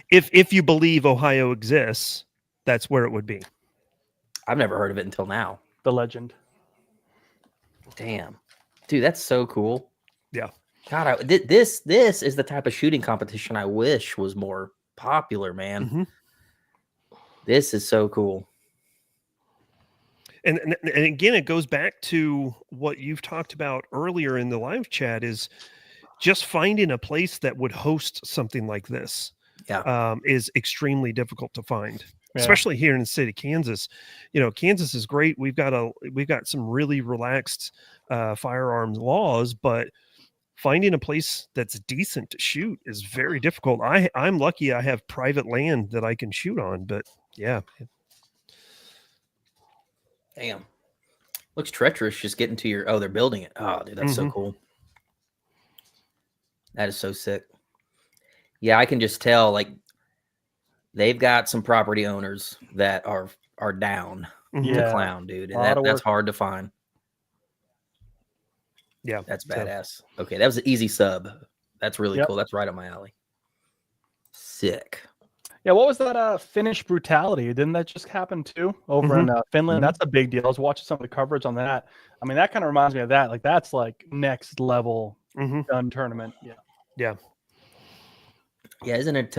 if you believe Ohio exists, that's where it would be.
I've never heard of it until now.
The legend.
Damn, dude, that's so cool.
Yeah.
God, this is the type of shooting competition I wish was more popular, man.
Mm-hmm.
This is so cool.
And again, it goes back to what you've talked about earlier in the live chat is just finding a place that would host something like this.
Yeah.
Is extremely difficult to find, especially here in the state of Kansas. You know, Kansas is great. We've got some really relaxed firearms laws, but finding a place that's decent to shoot is very difficult. I'm lucky I have private land that I can shoot on, but yeah.
Damn. Looks treacherous just getting to your... Oh, they're building it. Oh, dude, that's so cool. That is so sick. Yeah, I can just tell, like, they've got some property owners that are are down
Mhm.
to
Yeah.
clown, dude. And
Lot of
that's
work.
hard to find.
Yeah,
That's
so-
badass. Okay, that was an easy sub. That's really
Yep.
cool. That's right up my alley. Sick.
Yeah, what was that Finnish brutality? Didn't that just happen too over in Finland?
Mhm.
That's a big deal. I was watching some of the coverage on that. I mean, that kind of reminds me of that. Like that's like next level
Mhm.
gun tournament. Yeah.
Yeah.
Yeah, isn't it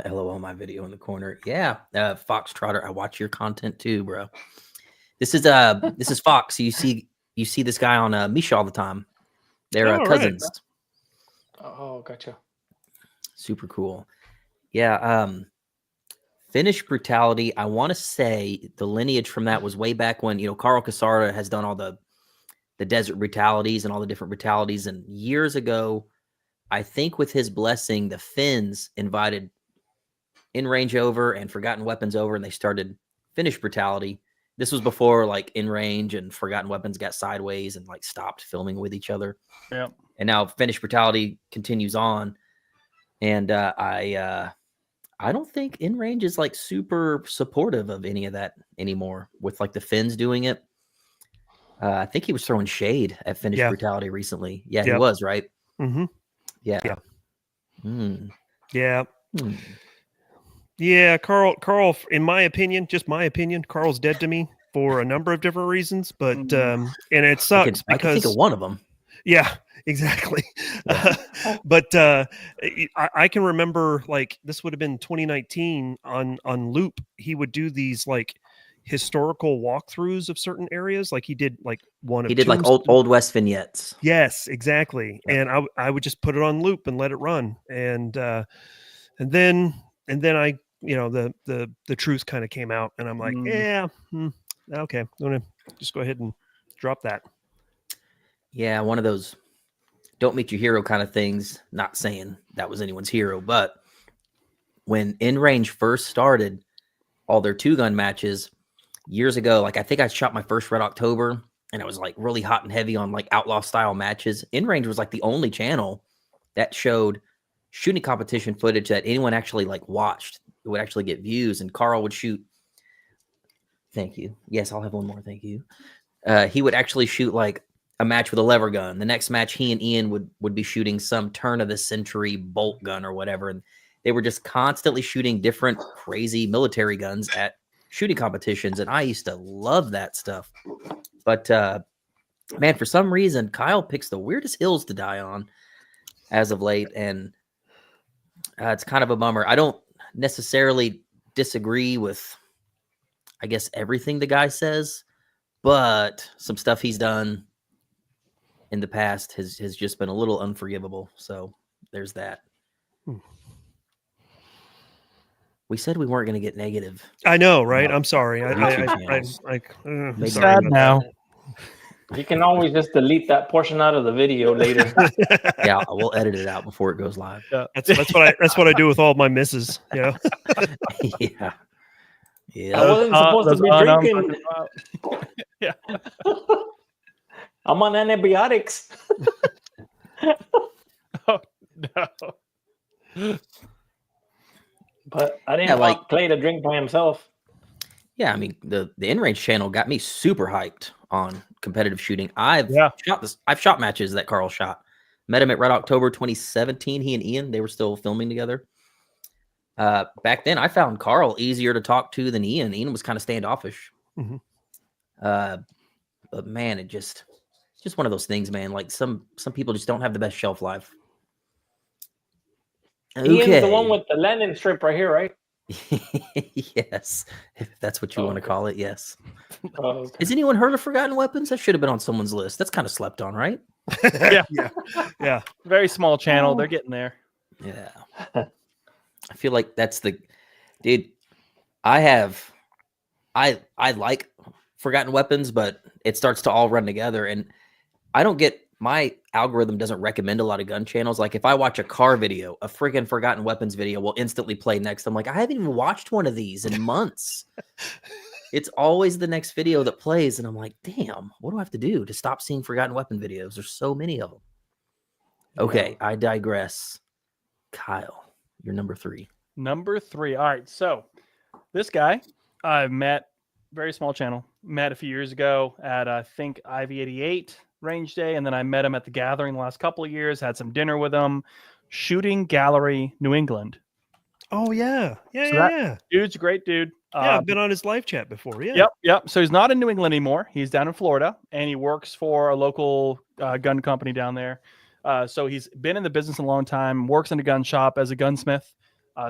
LOL my video in the corner. Yeah. Foxtrotter, I watch your content too, bro. This is Fox. You see this guy on Misha all the time. They're
Oh, right.
cousins.
Oh, gotcha.
Super cool. Yeah. Finnish brutality. I want to say the lineage from that was way back when, Carl Casarda has done all the desert brutalities and all the different brutalities. And years ago, I think with his blessing, the Finns invited In Range over and Forgotten Weapons over, and they started Finnish brutality. This was before like In Range and Forgotten Weapons got sideways and like stopped filming with each other.
Yeah.
And now Finnish brutality continues on. And I don't think In Range is like super supportive of any of that anymore with like the Finns doing it. I think he was throwing shade at Finnish
Yeah.
brutality recently. Yeah, he
Yep.
was, right?
Mm-hmm.
Yeah.
Yeah.
Hmm.
Yeah.
Hmm.
Yeah, Carl, in my opinion, just my opinion, Carl's dead to me for a number of different reasons, but and it sucks
I can think of
because
one of them.
yeah, exactly.
Yeah.
But I can remember like this would have been 2019 on Loop. He would do these like historical walkthroughs of certain areas. Like he did like one of
He did like
Tombstone-
old West vignettes.
Yes, exactly.
Yeah.
And I would just put it on loop and let it run. And then I, the truth kind of came out and I'm like, okay, I'm going to just go ahead and drop that.
Yeah, one of those don't meet your hero kind of things. Not saying that was anyone's hero, but when In Range first started all their 2-gun matches years ago, like I think I shot my first Red October and it was like really hot and heavy on like outlaw style matches. In Range was like the only channel that showed shooting competition footage that anyone actually like watched. It would actually get views, and Carl would shoot. Thank you. Yes, I'll have one more. Thank you. He would actually shoot like a match with a lever gun. The next match, he and Ian would be shooting some turn of the century bolt gun or whatever, and they were just constantly shooting different crazy military guns at shooting competitions, and I used to love that stuff. But man, for some reason, Kyle picks the weirdest hills to die on as of late, and it's kind of a bummer. I don't necessarily disagree with, I guess, everything the guy says, but some stuff he's done in the past has just been a little unforgivable. So there's that. We said we weren't going to get negative.
I know, right?
No.
I'm sorry.
YouTube channels.
I'm
Sad
sorry about
now.
You can always just delete that portion out of the video later.
that.
Yeah, we'll edit it out before it goes live.
That's what I do with all my misses.
Yeah.
I
Yeah.
wasn't supposed to be drinking.
Yeah.
I'm on antibiotics.
Oh, no.
But I didn't
Yeah, like-
want Clay to drink by himself.
Yeah, I mean the In Range channel got me super hyped on competitive shooting. I've shot matches that Carl shot. Met him at Red October 2017. He and Ian, they were still filming together. Back then, I found Carl easier to talk to than Ian. Ian was kind of standoffish.
Mhm.
But man, it's just one of those things, man. Like some people just don't have the best shelf life.
Ian's the one with the landing strip right here, right?
Yes, if that's what you want to
Okay.
call it. Yes.
Oh, okay.
Has anyone heard of Forgotten Weapons? That should have been on someone's list. That's kind of slept on, right?
Yeah.
Very small channel. They're getting there.
Yeah. I feel like that's the dude. I like Forgotten Weapons, but it starts to all run together, and I don't get, my algorithm doesn't recommend a lot of gun channels. Like if I watch a car video, a freaking Forgotten Weapons video will instantly play next. I'm like, I haven't even watched one of these in months. It's always the next video that plays, and I'm like, damn, what do I have to do to stop seeing Forgotten Weapon videos? There's so many of them. Okay, I digress. Kyle, you're number 3.
Number 3. All right. So This guy I met, very small channel, met a few years ago at I think IV88 range day, and then I met him at the gathering the last couple of years, had some dinner with him. Shooting Gallery New England.
Oh yeah,
So
yeah.
Dude's a great dude.
Yeah, I've been on his live chat before. Yeah.
Yep. So he's not in New England anymore. He's down in Florida, and he works for a local gun company down there. So he's been in the business a long time, works in a gun shop as a gunsmith.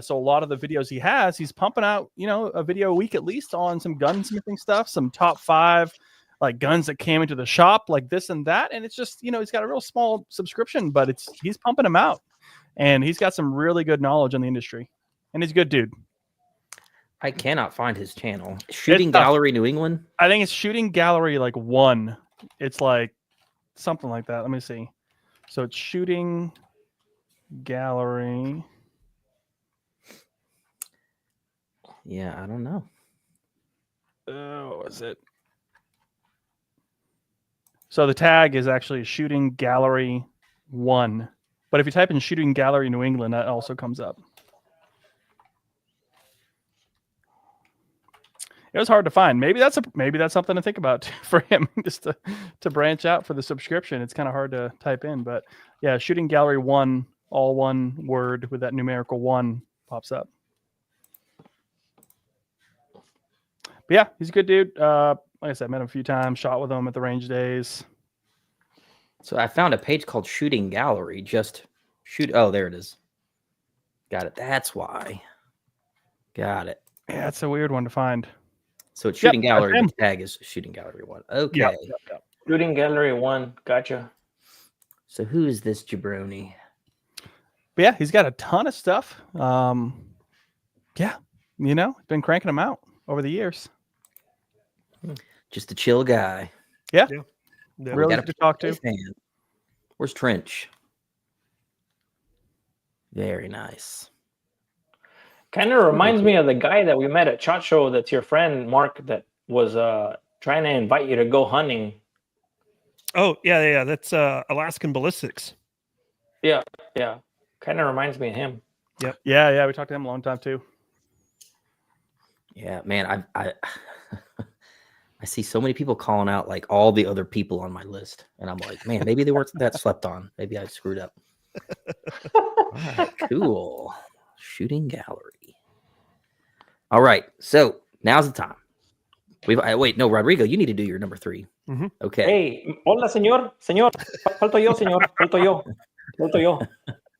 So a lot of the videos he has, he's pumping out, a video a week at least on some gunsmithing stuff, some top 5 like guns that came into the shop, like this and that. And it's just, he's got a real small subscription, but he's pumping them out, and he's got some really good knowledge in the industry, and he's a good dude.
I cannot find his channel. Shooting Gallery New England?
I think it's Shooting Gallery 1. It's like something like that. Let me see. So it's Shooting Gallery.
Yeah, I don't know.
Oh, is it? So the tag is actually Shooting Gallery 1. But if you type in Shooting Gallery New England, that also comes up. It was hard to find. Maybe that's something to think about for him, just to branch out for the subscription. It's kind of hard to type in, but yeah, Shooting Gallery 1, all one word with that numerical 1 pops up. But yeah, he's a good dude. Like I said, I met him a few times, shot with him at the range days.
So I found a page called Shooting Gallery. Just shoot. Oh, there it is. Got it. That's why. Got it.
Yeah, it's a weird one to find.
So it's Shooting Gallery. The tag is Shooting Gallery 1. Okay.
Yep.
Shooting Gallery 1. Gotcha.
So who is this jabroni?
But yeah, he's got a ton of stuff. Yeah, been cranking them out over the years.
Just a chill guy.
Yeah.
Yeah.
Really good to talk to.
Fan. Where's Trench? Very nice.
Kind of reminds me of the guy that we met at SHOT Show. That's your friend Mark. That was trying to invite you to go hunting.
Oh yeah. That's Alaskan Ballistics.
Yeah. Kind of reminds me of him.
Yep.
Yeah. We talked to him a long time too.
Yeah, man. I see so many people calling out like all the other people on my list, and I'm like, man, maybe they weren't that slept on. Maybe I screwed up. All right, cool. Shooting Gallery. All right, so now's the time. Wait, no, Rodrigo, you need to do your number 3.
Mm-hmm.
Okay.
Hey, hola, señor. Falto yo, señor. Falto yo.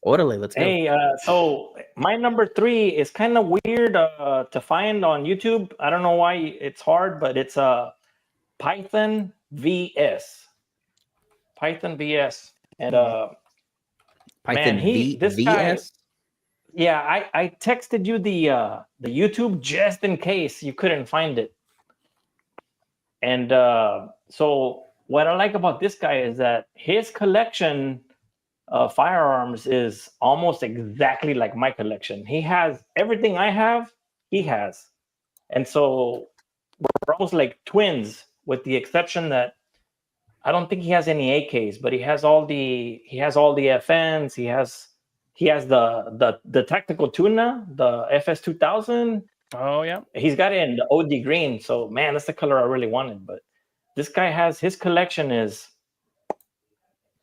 Orale, let's go.
Hey, so my number 3 is kind of weird to find on YouTube. I don't know why it's hard, but it's Python VS. Python VS. And
Python
this
VS?
guy, yeah, I texted you the YouTube just in case you couldn't find it. And so what I like about this guy is that his collection of firearms is almost exactly like my collection. He has everything I have, he has. And so we're almost like twins, with the exception that I don't think he has any AKs, but he has all the FNs, he has the tactical tuna, the FS 2000.
Oh yeah.
He's got it in the OD green. So man, that's the color I really wanted. But this guy has his collection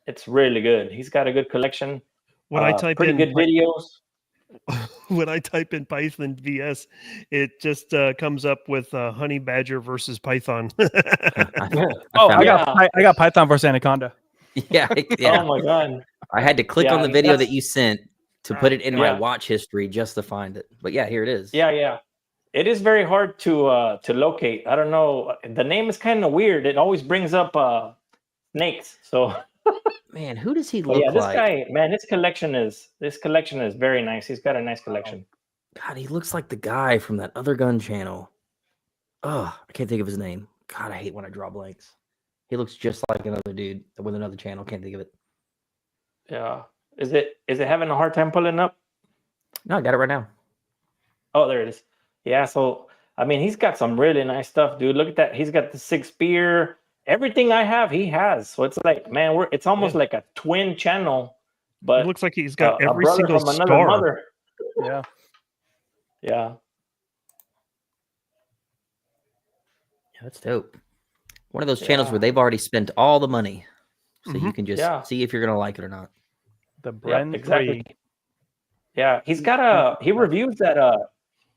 it's really good. He's got a good collection.
When I type
pretty
in
good videos.
When I type in Python VS, it just comes up with Honey Badger versus Python.
I got Python versus Anaconda.
Yeah.
Oh my god.
I had to click on the video that you sent to put it in my watch history just to find it. But yeah, here it is.
Yeah. It is very hard to locate. I don't know. The name is kind of weird. It always brings up snakes. So
man, who does he look like?
Yeah, this guy, man, this collection is very nice. He's got a nice collection.
God, he looks like the guy from that other gun channel. Oh, I can't think of his name. God, I hate when I draw blanks. He looks just like another dude with another channel. Can't think of it.
Yeah. Is it having a hard time pulling up?
No, I got it right now.
Oh, there it is. Yeah, so I mean, he's got some really nice stuff, dude. Look at that. He's got the 6 spear. Everything I have, he has. So it's like, man, it's almost like a twin channel. But
it looks like he's got every
brother
single
from another
star.
mother.
Yeah.
Yeah.
That's dope. One of those channels
Yeah.
where they've already spent all the money, so you
Mhm.
can just
Yeah.
see if you're gonna like it or not.
The
Yep,
Bren
exactly.
3.
Yeah, he's got he reviews that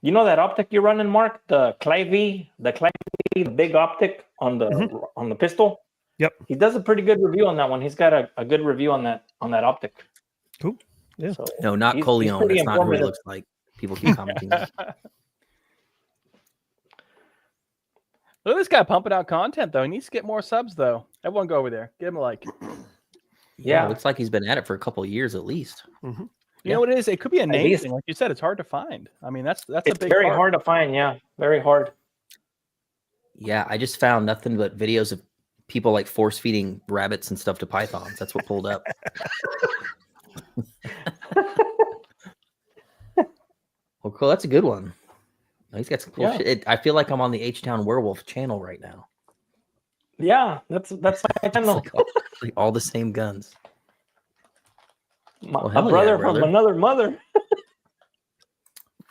you know that optic you're running, Mark, the Clive, the big optic on the pistol.
Yep.
He does a pretty good review on that one. He's got a good review on that optic.
Cool. Yeah.
So
No, not
he's
Coleon.
pretty
That's not who he
informative.
looks like. People keep commenting that.
Look at this guy pumping out content, though. He needs to get more subs, though. Everyone go over there. Give him a like.
Yeah,
Yeah.
looks like he's been at it for a couple of years at least.
Mhm.
You know what it is? It could be a name
he's-
thing. Like you said, it's hard to find. I mean, that's a
It's
big
very
part.
hard to find. Yeah, very hard.
Yeah, I just found nothing but videos of people like force feeding rabbits and stuff to pythons. That's what pulled up. Well, cool. That's a good one. He's got some cool
Yeah.
shit. I feel like I'm on the H-Town Werewolf channel right now.
Yeah, that's my
It's
channel.
like all the same guns.
My,
Well,
a
hell yeah,
brother
brother.
from another mother.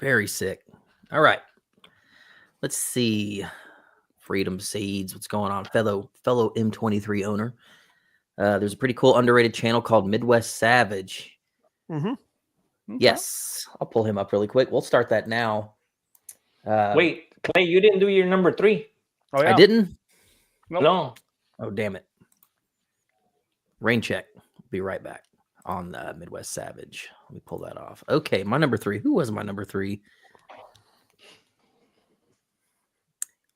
Very sick. All right. Let's see. Freedom Seeds. What's going on? Fellow M23 owner. There's a pretty cool underrated channel called Midwest Savage.
Mhm.
Okay.
Yes. I'll pull him up really quick. We'll start that now.
Wait, Clay, you didn't do your number 3.
Oh, yeah.
I didn't?
Nope.
No.
Oh, damn it. Rain check. Be right back on Midwest Savage. Let me pull that off. Okay, my number 3. Who was my number 3?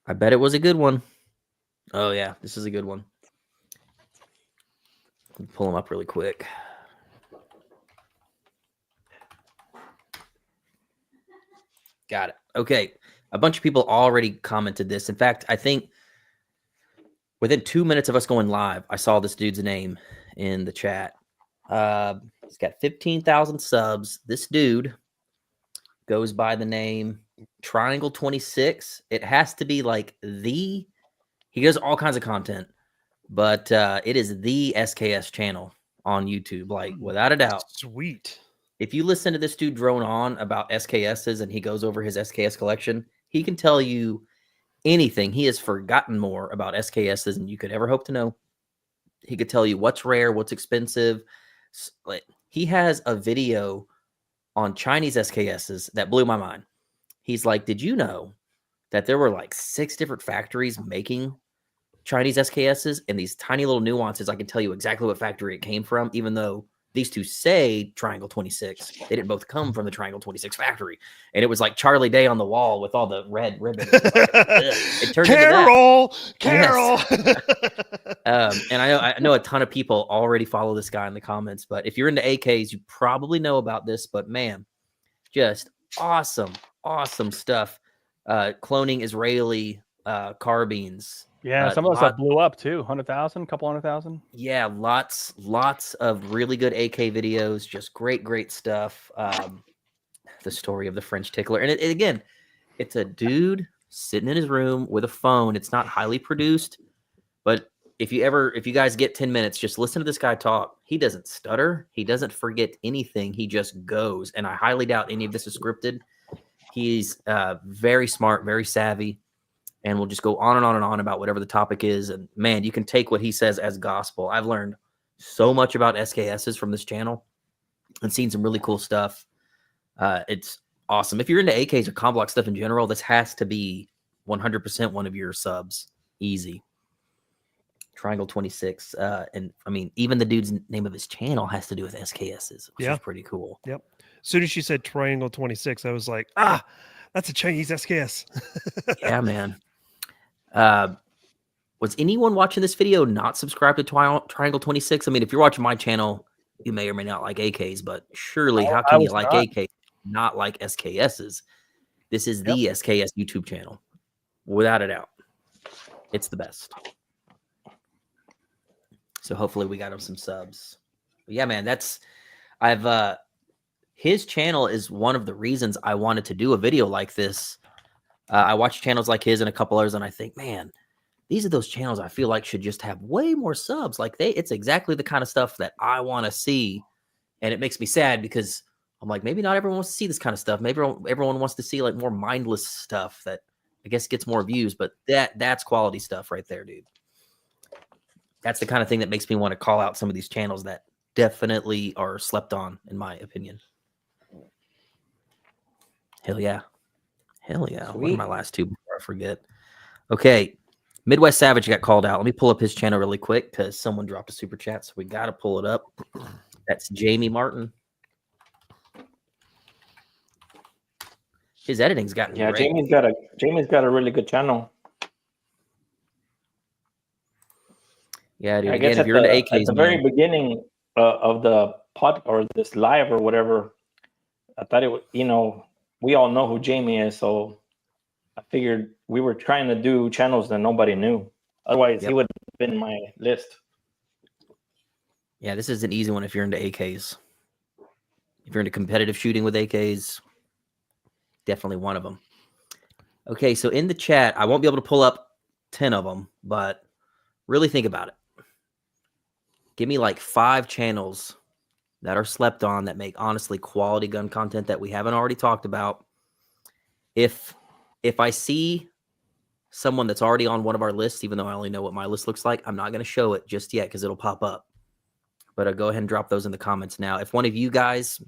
I bet it was a good one. Oh, yeah, this is a good one. Let me pull him up really quick. Got it. Okay. A bunch of people already commented this. In fact, I think within 2 minutes of us going live, I saw this dude's name in the chat. He's got 15,000 subs. This dude goes by the name Triangle 26. It has to be like he does all kinds of content, but it is the SKS channel on YouTube, like without a doubt.
Sweet.
If you listen to this dude drone on about SKSs and he goes over his SKS collection, he can tell you anything. He has forgotten more about SKSs than you could ever hope to know. He could tell you what's rare, what's expensive. Like, he has a video on Chinese SKSs that blew my mind. He's like, did you know that there were like 6 different factories making Chinese SKSs? And these tiny little nuances, I can tell you exactly what factory it came from, even though these two say Triangle 26. They didn't both come from the Triangle 26 factory. And it was like Charlie Day on the wall with all the red ribbon. It turned
Carol.
and I know a ton of people already follow this guy in the comments, but if you're into AKs, you probably know about this, but man, just awesome stuff. Cloning Israeli carbines.
Yeah, some of those stuff blew up too. 100,000, couple 100,000.
Yeah, lots of really good AK videos. Just great stuff. The story of the French tickler, and again, it's a dude sitting in his room with a phone. It's not highly produced, but if you guys get 10 minutes, just listen to this guy talk. He doesn't stutter. He doesn't forget anything. He just goes, and I highly doubt any of this is scripted. He's very smart, very savvy. And we'll just go on and on and on about whatever the topic is. And man, you can take what he says as gospel. I've learned so much about SKSs from this channel and seen some really cool stuff. It's awesome. If you're into AKs or comp block stuff in general, this has to be 100% one of your subs. Easy. Triangle 26. And I mean, even the dude's name of his channel has to do with SKSs, which is pretty cool.
Yep. As soon as she said Triangle 26, I was like, that's a Chinese SKS.
Yeah, man. Was anyone watching this video not subscribed to Triangle 26? I mean, if you're watching my channel, you may or may not like AKs, but surely how can you like AKs, not like SKSs? This is the SKS YouTube channel, without a doubt. It's the best. So hopefully we got him some subs. But yeah, man, his channel is one of the reasons I wanted to do a video like this. I watch channels like his and a couple others, and I think, man, these are those channels I feel like should just have way more subs. Like it's exactly the kind of stuff that I want to see. And it makes me sad because I'm like, maybe not everyone wants to see this kind of stuff. Maybe everyone wants to see like more mindless stuff that I guess gets more views, but that's quality stuff right there, dude. That's the kind of thing that makes me want to call out some of these channels that definitely are slept on, in my opinion. Hell yeah. Hell yeah. What are
Sweet.
my last two before I forget? Okay. Midwest Savage got called out. Let me pull up his channel really quick because someone dropped a super chat, so we got to pull it up. That's Jamie Martin. His editing's gotten
Yeah,
great.
Jamie's got a really good channel.
Yeah, dude.
I
Again,
guess
if you're into AKs,
at the very beginning of the pod or this live or whatever, I thought it was, we all know who Jamie is, so I figured we were trying to do channels that nobody knew. Otherwise, he would have been in my list.
Yeah, this is an easy one if you're into AKs. If you're into competitive shooting with AKs, definitely one of them. Okay, so in the chat, I won't be able to pull up 10 of them, but really think about it. Give me like 5 channels that are slept on that make honestly quality gun content that we haven't already talked about. If I see someone that's already on one of our lists, even though I only know what my list looks like, I'm not going to show it just yet because it'll pop up. But go ahead and drop those in the comments now. If one of you guys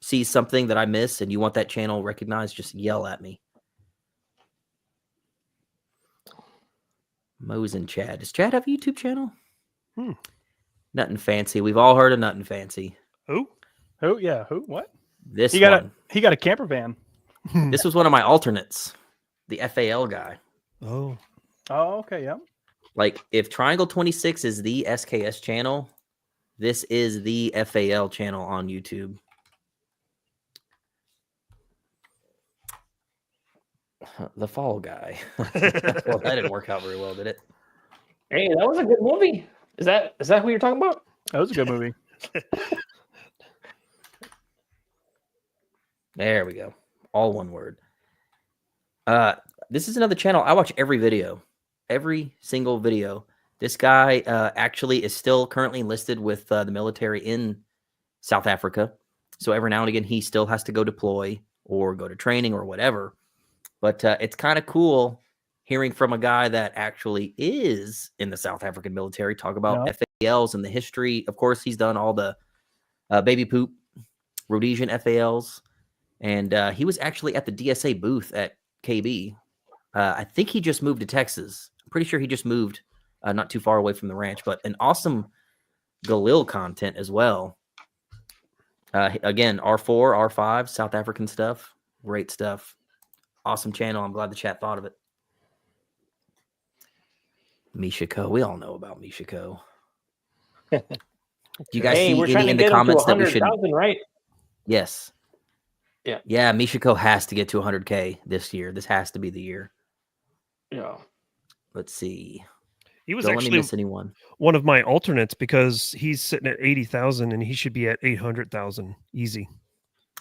sees something that I miss and you want that channel recognized, just yell at me. Mo's in Chad. Does Chad have a YouTube channel? Nothing Fancy. We've all heard of Nothing Fancy.
Who?
Who? Yeah. Who? What?
This
He
one.
got a camper van.
This was one of my alternates, the FAL guy.
Oh.
Oh, okay. Yeah.
Like, if Triangle 26 is the SKS channel, this is the FAL channel on YouTube. The Fall Guy. Well, that didn't work out very well, did it?
Hey, that was a good movie. Is that who you're talking about?
That was a good movie.
There we go. All one word. This is another channel. I watch every video. Every single video. This guy actually is still currently enlisted with the military in South Africa. So every now and again, he still has to go deploy or go to training or whatever. But it's kind of cool hearing from a guy that actually is in the South African military talk about FALs and the history. Of course, he's done all the baby poop, Rhodesian FALs. And he was actually at the DSA booth at KB. I think he just moved to Texas. I'm pretty sure he just moved not too far away from the ranch, but an awesome Galil content as well. Again, R4, R5, South African stuff. Great stuff. Awesome channel. I'm glad the chat thought of it. Misha Co. We all know about Misha Co. Do you guys see any in the comments that we should?
Right?
Yes.
Yeah.
Yeah, Misha Co has to get to 100K this year. This has to be the year.
Yeah.
Let's see.
He was
Don't let me
actually
miss anyone.
one of my alternates because he's sitting at 80,000 and he should be at 800,000 easy.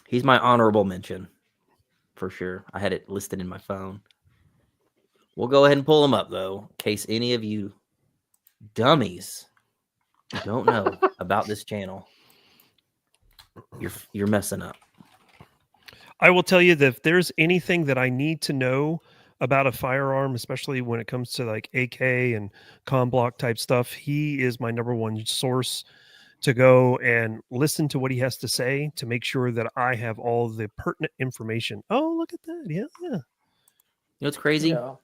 He's my honorable mention for sure. I had it listed in my phone. We'll go ahead and pull him up though, in case any of you dummies don't know about this channel. You're messing up.
I will tell you that if there's anything that I need to know about a firearm, especially when it comes to like AK and comm block type stuff, he is my number one source to go and listen to what he has to say to make sure that I have all the pertinent information. Oh, look at that. Yeah.
You know what's crazy?
Yeah.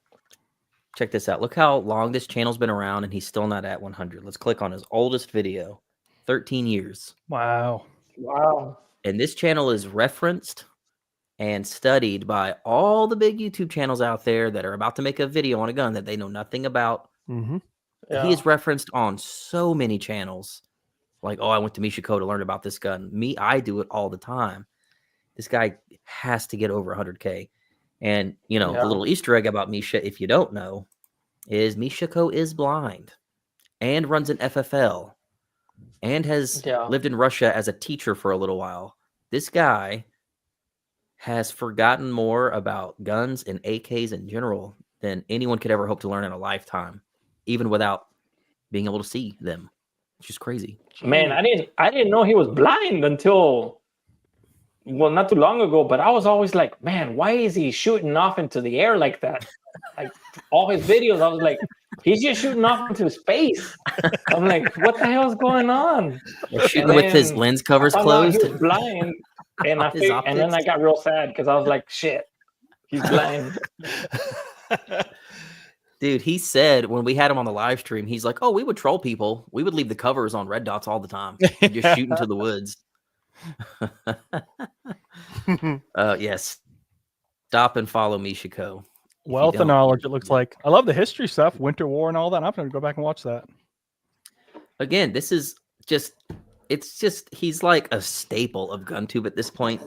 Check this out. Look how long this channel's been around and he's still not at 100. Let's click on his oldest video. 13 years.
Wow.
Wow.
And this channel is referenced and studied by all the big YouTube channels out there that are about to make a video on a gun that they know nothing about.
Mm-hmm.
Yeah.
He is referenced on so many channels. Like, oh, I went to Misha Co to learn about this gun. I do it all the time. This guy has to get over 100K. And, the little Easter egg about Misha, if you don't know, is Misha Co is blind and runs an FFL and has lived in Russia as a teacher for a little while. This guy has forgotten more about guns and AKs in general than anyone could ever hope to learn in a lifetime, even without being able to see them. It's just crazy.
Man, I didn't know he was blind until well, not too long ago, but I was always like, man, why is he shooting off into the air like that? Like all his videos, I was like, he's just shooting off into space. I'm like, what the hell's going on?
Or shooting with his
then
lens
I
covers
found out he
closed.
was blind, and
His
and then I
optics.
got real sad because I was like, shit, he's blind.
Dude, he said when we had him on the live stream, he's like, "Oh, we would troll people. We would leave the covers on red dots all the time and just shoot into the woods." Yes. Stop and follow Mishiko.
Wealth of
don't,
knowledge,
you're-
it looks like. I love the history stuff, Winter War and all that. I'm going to go back and watch that.
Again, this is just, it's just, he's like a staple of GunTube at this point.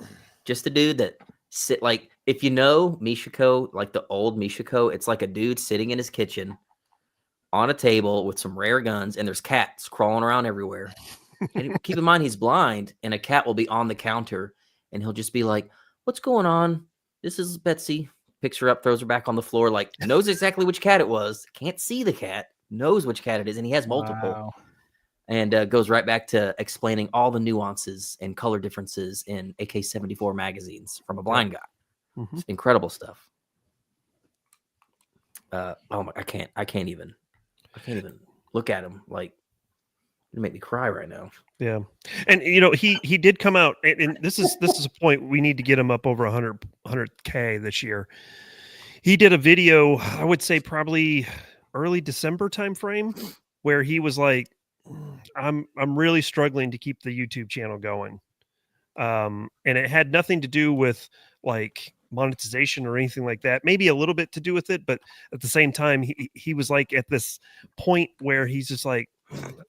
Just a dude that sit like, if you know Mishiko, like the old Mishiko, it's like a dude sitting in his kitchen on a table with some rare guns, and there's cats crawling around everywhere. And keep in mind, he's blind, and a cat will be on the counter, and he'll just be like, "What's going on? This is Betsy." Picks her up, throws her back on the floor, like knows exactly which cat it was. Can't see the cat, knows which cat it is, and he has multiple.
Wow.
And goes right back to explaining all the nuances and color differences in AK-74 magazines from a blind guy.
Mhm.
It's incredible stuff. Oh my, I can't even look at him. Like, it make me cry right now.
Yeah, and he did come out, and this is a point we need to get him up over 100K this year. He did a video, I would say probably early December timeframe, where he was like, I'm really struggling to keep the YouTube channel going. And it had nothing to do with like monetization or anything like that. Maybe a little bit to do with it, but at the same time, he was like at this point where he's just like,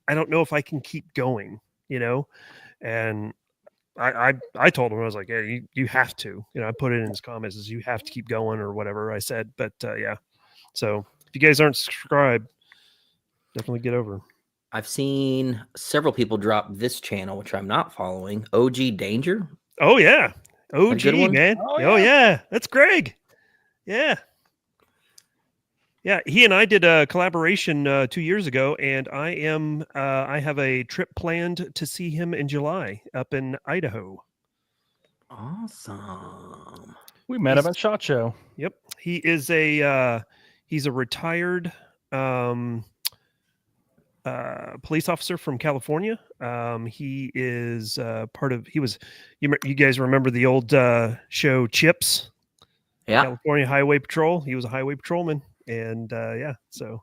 I don't know if I can keep going, and I told him, I was like, yeah, you have to, I put it in his comments as you have to keep going or whatever I said. But yeah, so if you guys aren't subscribed, definitely get over.
I've seen several people drop this channel, which I'm not following. OG Danger.
Oh yeah, OG
good one?
man.
Oh,
Oh
yeah.
yeah, that's Greg. Yeah. Yeah, he and I did a collaboration 2 years ago, and I have a trip planned to see him in July up in Idaho.
Awesome.
We met him at SHOT Show.
Yep, he is he's a retired police officer from California. He is you guys remember the old show Chips?
Yeah.
California Highway Patrol. He was a highway patrolman, and yeah, so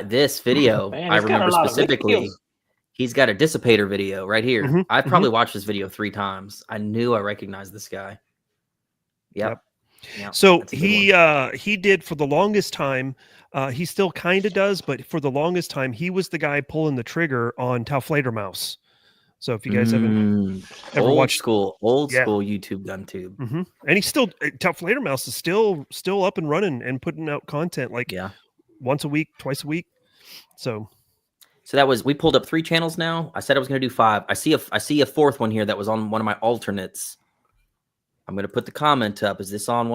This video,
Man,
I
he's got a
remember
lot of
specifically.
videos.
He's got a dissipator video right here.
Mhm,
I've probably watched this video 3 times. I knew I recognized this guy. Yep.
So
that's a good
he did for the longest time. He still kind of does, but for the longest time, he was the guy pulling the trigger on Taufledermaus. So if you guys haven't ever
old
watched,
school
Yeah.
YouTube GunTube.
and he's still Taufledermaus is still up and running and putting out content like
Yeah.
once a week, twice a week. So
So we pulled up 3 channels now. I said I was going to do 5. I see a 4th one here that was on one of my alternates. I'm going to put the comment up. Is this on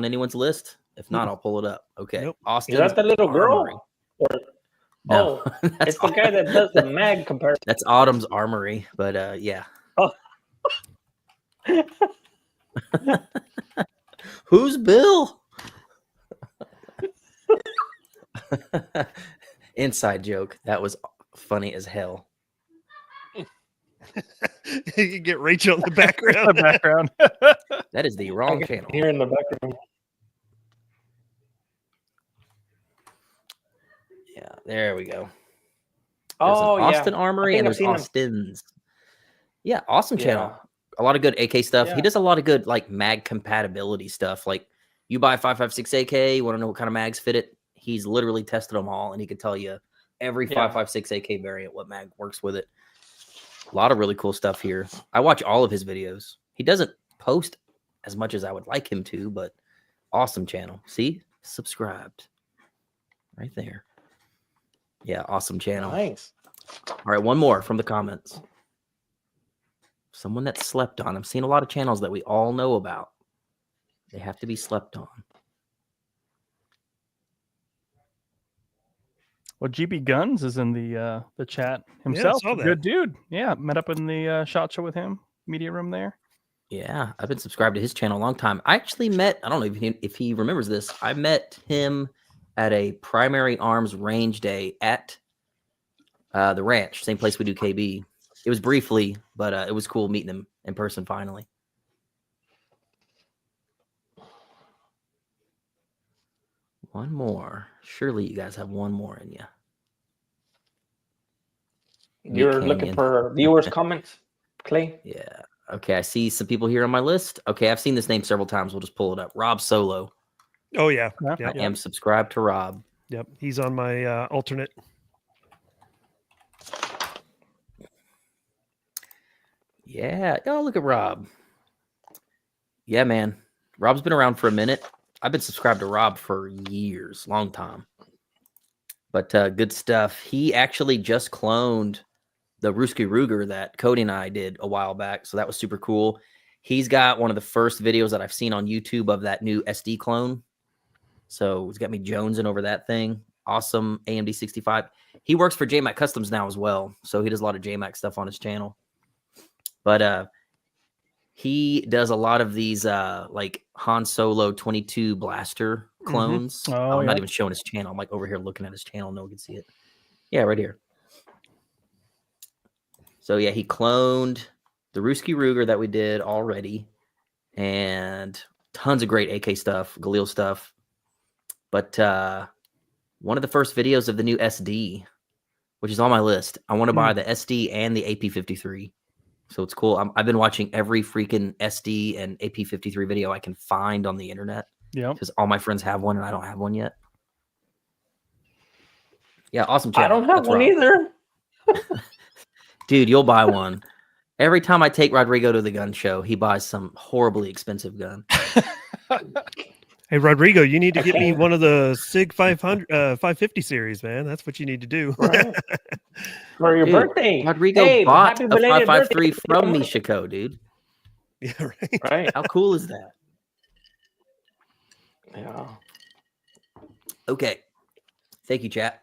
anyone's list? If not, I'll pull it up. Okay.
Nope.
Austin.
Is that the little girl? Or,
No,
oh,
that's
it's the guy that does the mag comparison.
That's Autumn's Armory, but yeah.
Oh.
Who's Bill? Inside joke. That was funny as hell.
you get Rachel in the
The
background.
background.
That is the
I
wrong
can
channel.
hear in the background.
Yeah, there we go. There's
Oh,
an
yeah.
Austin
I
Armory
think
and
I've
there's
seen him.
Austin's. Yeah, awesome channel.
Yeah.
A lot of good AK stuff. He
Yeah.
does a lot of good like mag compatibility stuff. Like you buy 5.56 AK, you want to know what kind of mags fit it? He's literally tested them all, and he can tell you every
Yeah.
5.56 AK variant what mag works with it. A lot of really cool stuff here. I watch all of his videos. He doesn't post as much as I would like him to, but awesome channel. See, subscribed right there. Yeah, awesome channel.
Nice.
All right, one more from the comments. Someone that slept on. I'm seeing a lot of channels that we all know about. They have to be slept on.
Well, GB Guns is in the chat himself.
saw that.
Good dude. Yeah, met up in the SHOT Show with him. media room there.
Yeah, I've been subscribed to his channel a long time. I actually met, I don't know if he remembers this. I met him at a primary arms range day at the ranch, same place we do KB. It was briefly, but it was cool meeting him in person finally. One more. Surely you guys have one more in you.
You're looking for viewers' comments, Clay?
Yeah. Okay, I see some people here on my list. Okay, I've seen this name several times. We'll just pull it up. Rob Solo.
Oh yeah.
Yeah.
I am subscribed to Rob.
Yep. He's on my alternate.
Yeah. Oh, look at Rob. Yeah, man. Rob's been around for a minute. I've been subscribed to Rob for years, long time. But good stuff. He actually just cloned the Ruski Ruger that Cody and I did a while back. So that was super cool. He's got one of the first videos that I've seen on YouTube of that new SD clone. So he's got me jonesing over that thing. Awesome AMD 65. He works for JMac Customs now as well. So he does a lot of JMac stuff on his channel. But he does a lot of these like Han Solo 22 blaster clones.
Mm-hmm. Oh,
I'm not even showing his channel. I'm like over here looking at his channel. No one can see it. Yeah, right here. So yeah, he cloned the Ruski Ruger that we did already, and tons of great AK stuff, Galil stuff. But one of the first videos of the new SD, which is on my list, I want to buy the SD and the AP53. So it's cool. I've been watching every freaking SD and AP53 video I can find on the internet.
Yeah,
because all my friends have one and I don't have one yet. Yeah, awesome channel.
I don't have
That's
one
Rob.
either.
Dude, you'll buy one. Every time I take Rodrigo to the gun show, he buys some horribly expensive gun.
Hey, Rodrigo, you need to get me one of the SIG 550 series, man. That's what you need to do.
Right. For your birthday.
Rodrigo
Hey,
bought
happy
a
belated
553
birthday.
from Michiko, dude.
Yeah, right.
Right.
How cool is that?
Yeah.
Okay. Thank you, chat.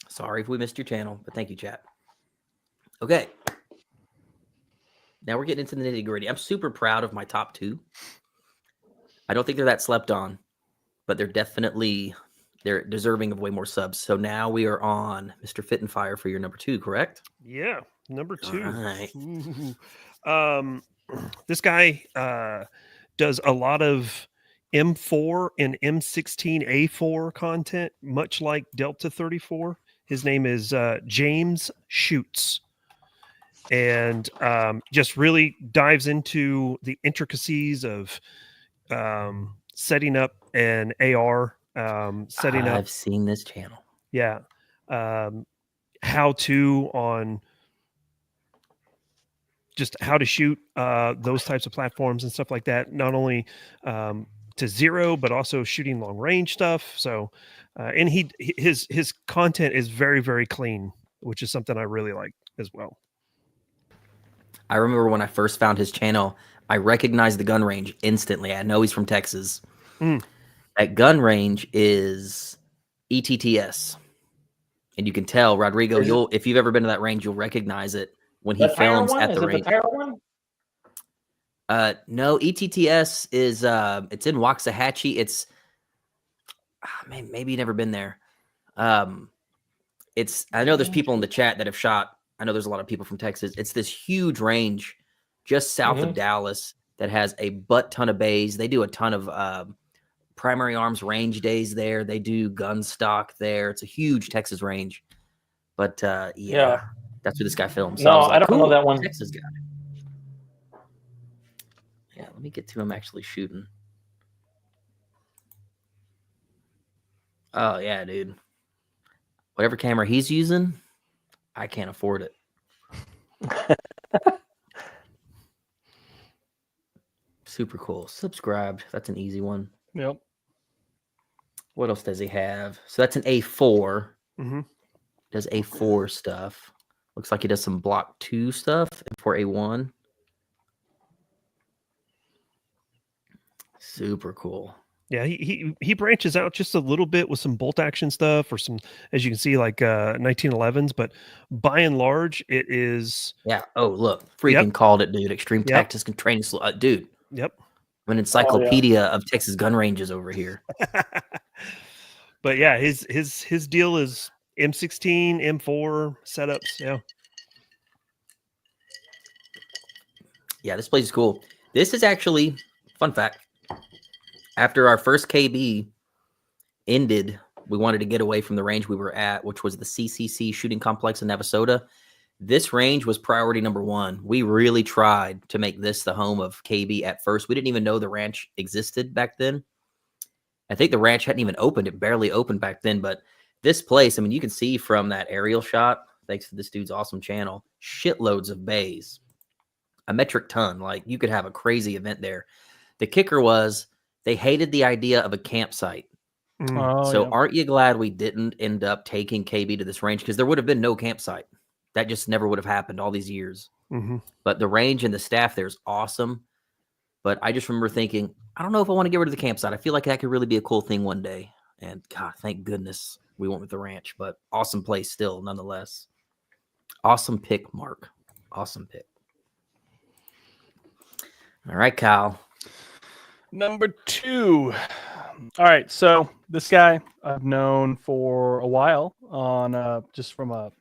Sorry if we missed your channel, but thank you, chat. Okay. Now we're getting into the nitty gritty. I'm super proud of my top two. I don't think they're that slept on, but they're deserving of way more subs. So now we are on Mr. Fit and Fire for your number two, correct?
Yeah, number two.
All right.
This guy does a lot of M4 and M16A4 content, much like Delta 34. His name is James Shoots, and just really dives into the intricacies of setting up an AR, setting up.
I've seen this channel.
Yeah. How to on just how to shoot those types of platforms and stuff like that. Not only to zero, but also shooting long range stuff. So, and his content is very, very clean, which is something I really like as well.
I remember when I first found his channel, I recognized the gun range instantly. I know he's from Texas. That gun range is ETTS. And you can tell, Rodrigo, if you've ever been to that range, you'll recognize it when he films at the range. No, ETTS is it's in Waxahachie. It's maybe you've never been there. It's I know there's people in the chat that have shot. I know there's a lot of people from Texas. It's this huge range just south of Dallas that has a butt ton of bays. They do a ton of primary arms range days there. They do gun stock there. It's a huge Texas range. But yeah, that's where this guy films. So
No,
I
don't know that one.
Texas guy. Yeah, let me get to him actually shooting. Oh yeah, dude. Whatever camera he's using, I can't afford it. Super cool. Subscribed. That's an easy one.
Yep.
What else does he have? So that's an A4.
Mm-hmm.
Does A4 stuff. Looks like he does some Block 2 stuff for A1. Super cool.
Yeah, he branches out just a little bit with some bolt action stuff or some, as you can see, like 1911s, but by and large, it is.
Yeah. Oh, look,
Yep,
freaking called it, dude. Extreme
yep,
Tactics and Training, dude.
yep.
An
Oh yeah.
encyclopedia of Texas gun ranges over here.
But yeah, his deal is M16, M4 setups. Yeah.
Yeah, this place is cool. This is actually fun fact. After our first KB ended, we wanted to get away from the range we were at, which was the CCC shooting complex in Navasota. This range was priority number one. We really tried to make this the home of KB at first. We didn't even know the ranch existed back then. I think the ranch hadn't even opened. It barely opened back then. But this place, I mean, you can see from that aerial shot, thanks to this dude's awesome channel, shitloads of bays, a metric ton. Like, you could have a crazy event there. The kicker was they hated the idea of a campsite.
Oh,
So
yeah.
aren't you glad we didn't end up taking KB to this range? Because there would have been no campsite. That just never would have happened all these years.
Mm-hmm.
But the range and the staff there is awesome. But I just remember thinking, I don't know if I want to get rid of the campsite. I feel like that could really be a cool thing one day. And God, thank goodness we went with the ranch. But awesome place still, nonetheless. Awesome pick, Mark. Awesome pick. All right, Kyle.
Number 2. All right, so this guy I've known for a while on just from a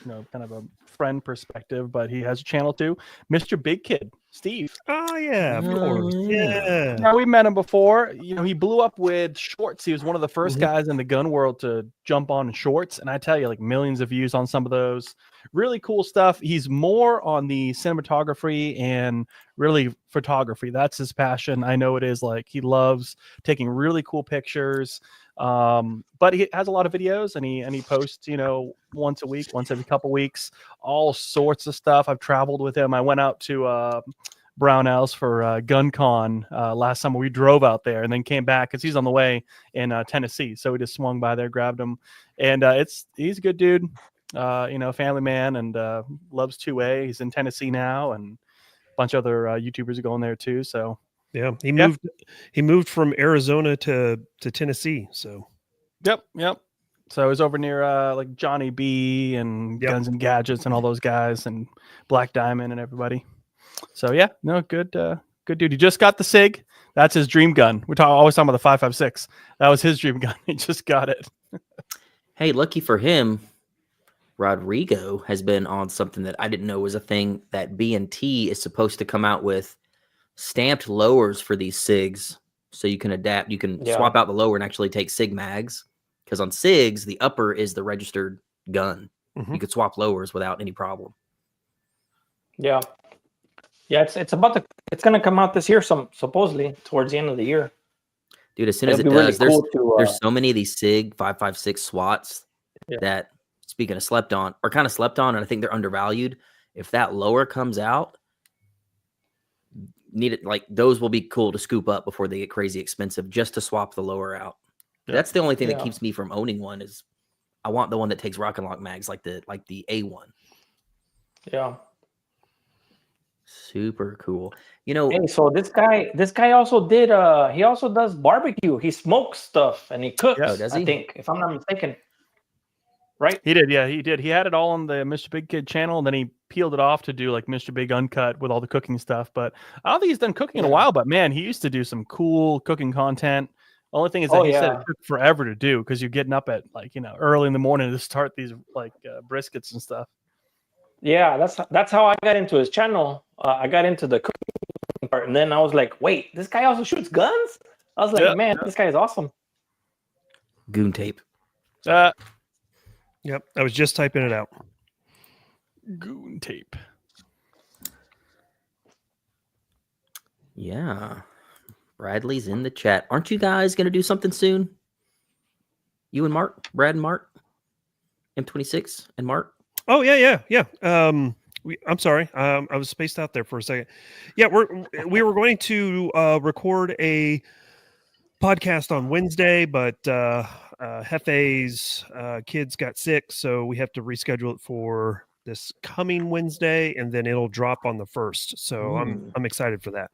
kind of a friend perspective, but he has a channel too, Mr. Big Kid, Steve.
Oh yeah, of course. Yeah.
Now, we met him before. He blew up with shorts. He was one of the 1st guys in the gun world to jump on shorts, and I tell you, like, millions of views on some of those. Really cool stuff. He's more on the cinematography and really photography. That's his passion. I know it is. Like, he loves taking really cool pictures. But he has a lot of videos, and he posts, once a week, once every couple weeks, all sorts of stuff. I've traveled with him. I went out to Brownells for GunCon last summer. We drove out there and then came back because he's on the way in Tennessee. So we just swung by there, grabbed him, and he's a good dude. Family man, and loves 2A. He's in Tennessee now, and a bunch of other YouTubers are going there too. So
yeah, he moved from Arizona to Tennessee. So
yep. So he's over near like Johnny B and Guns and Gadgets and all those guys, and Black Diamond and everybody. So yeah, no, good dude. He just got the SIG. That's his dream gun. We're always talking about the 5.56. That was his dream gun. He just got it.
Hey, lucky for him, Rodrigo has been on something that I didn't know was a thing, that B&T is supposed to come out with stamped lowers for these SIGs, so you can adapt. You can swap out the lower and actually take SIG mags, because on SIGs, the upper is the registered gun. You could swap lowers without any problem.
Yeah. It's gonna come out this year, supposedly towards the end of the year.
Dude, as soon as it does, there's so many of these SIG 5.56 SWATs that, speaking of slept on, are kind of slept on, and I think they're undervalued. If that lower comes out, those will be cool to scoop up before they get crazy expensive, just to swap the lower out. That's the only thing that keeps me from owning one, is I want the one that takes rocket lock mags, like the A1.
Yeah.
Super cool.
Hey, so this guy also did he also does barbecue. He smokes stuff and he cooks.
Oh, does he?
I think, if I'm not mistaken. Right?
He did, yeah, he did. He had it all on the Mr. Big Kid channel, and then he peeled it off to do like Mr. Big Uncut with all the cooking stuff. But I don't think he's done cooking in a while, but man, he used to do some cool cooking content. Only thing is that he said it took forever to do, because you're getting up at early in the morning to start these briskets and stuff.
Yeah, that's how I got into his channel. I got into the cooking part, and then I was like, wait, this guy also shoots guns? I was like, man, this guy is awesome.
Goon tape.
Yep, I was just typing it out.
Goon tape.
Yeah. Bradley's in the chat. Aren't you guys going to do something soon? You and Mark? Brad and Mark? M26 and Mark?
Oh, yeah. I'm sorry. I was spaced out there for a second. Yeah, we were going to record a podcast on Wednesday, but Hefe's kids got sick, so we have to reschedule it for this coming Wednesday, and then it'll drop on the 1st. So I'm excited for that.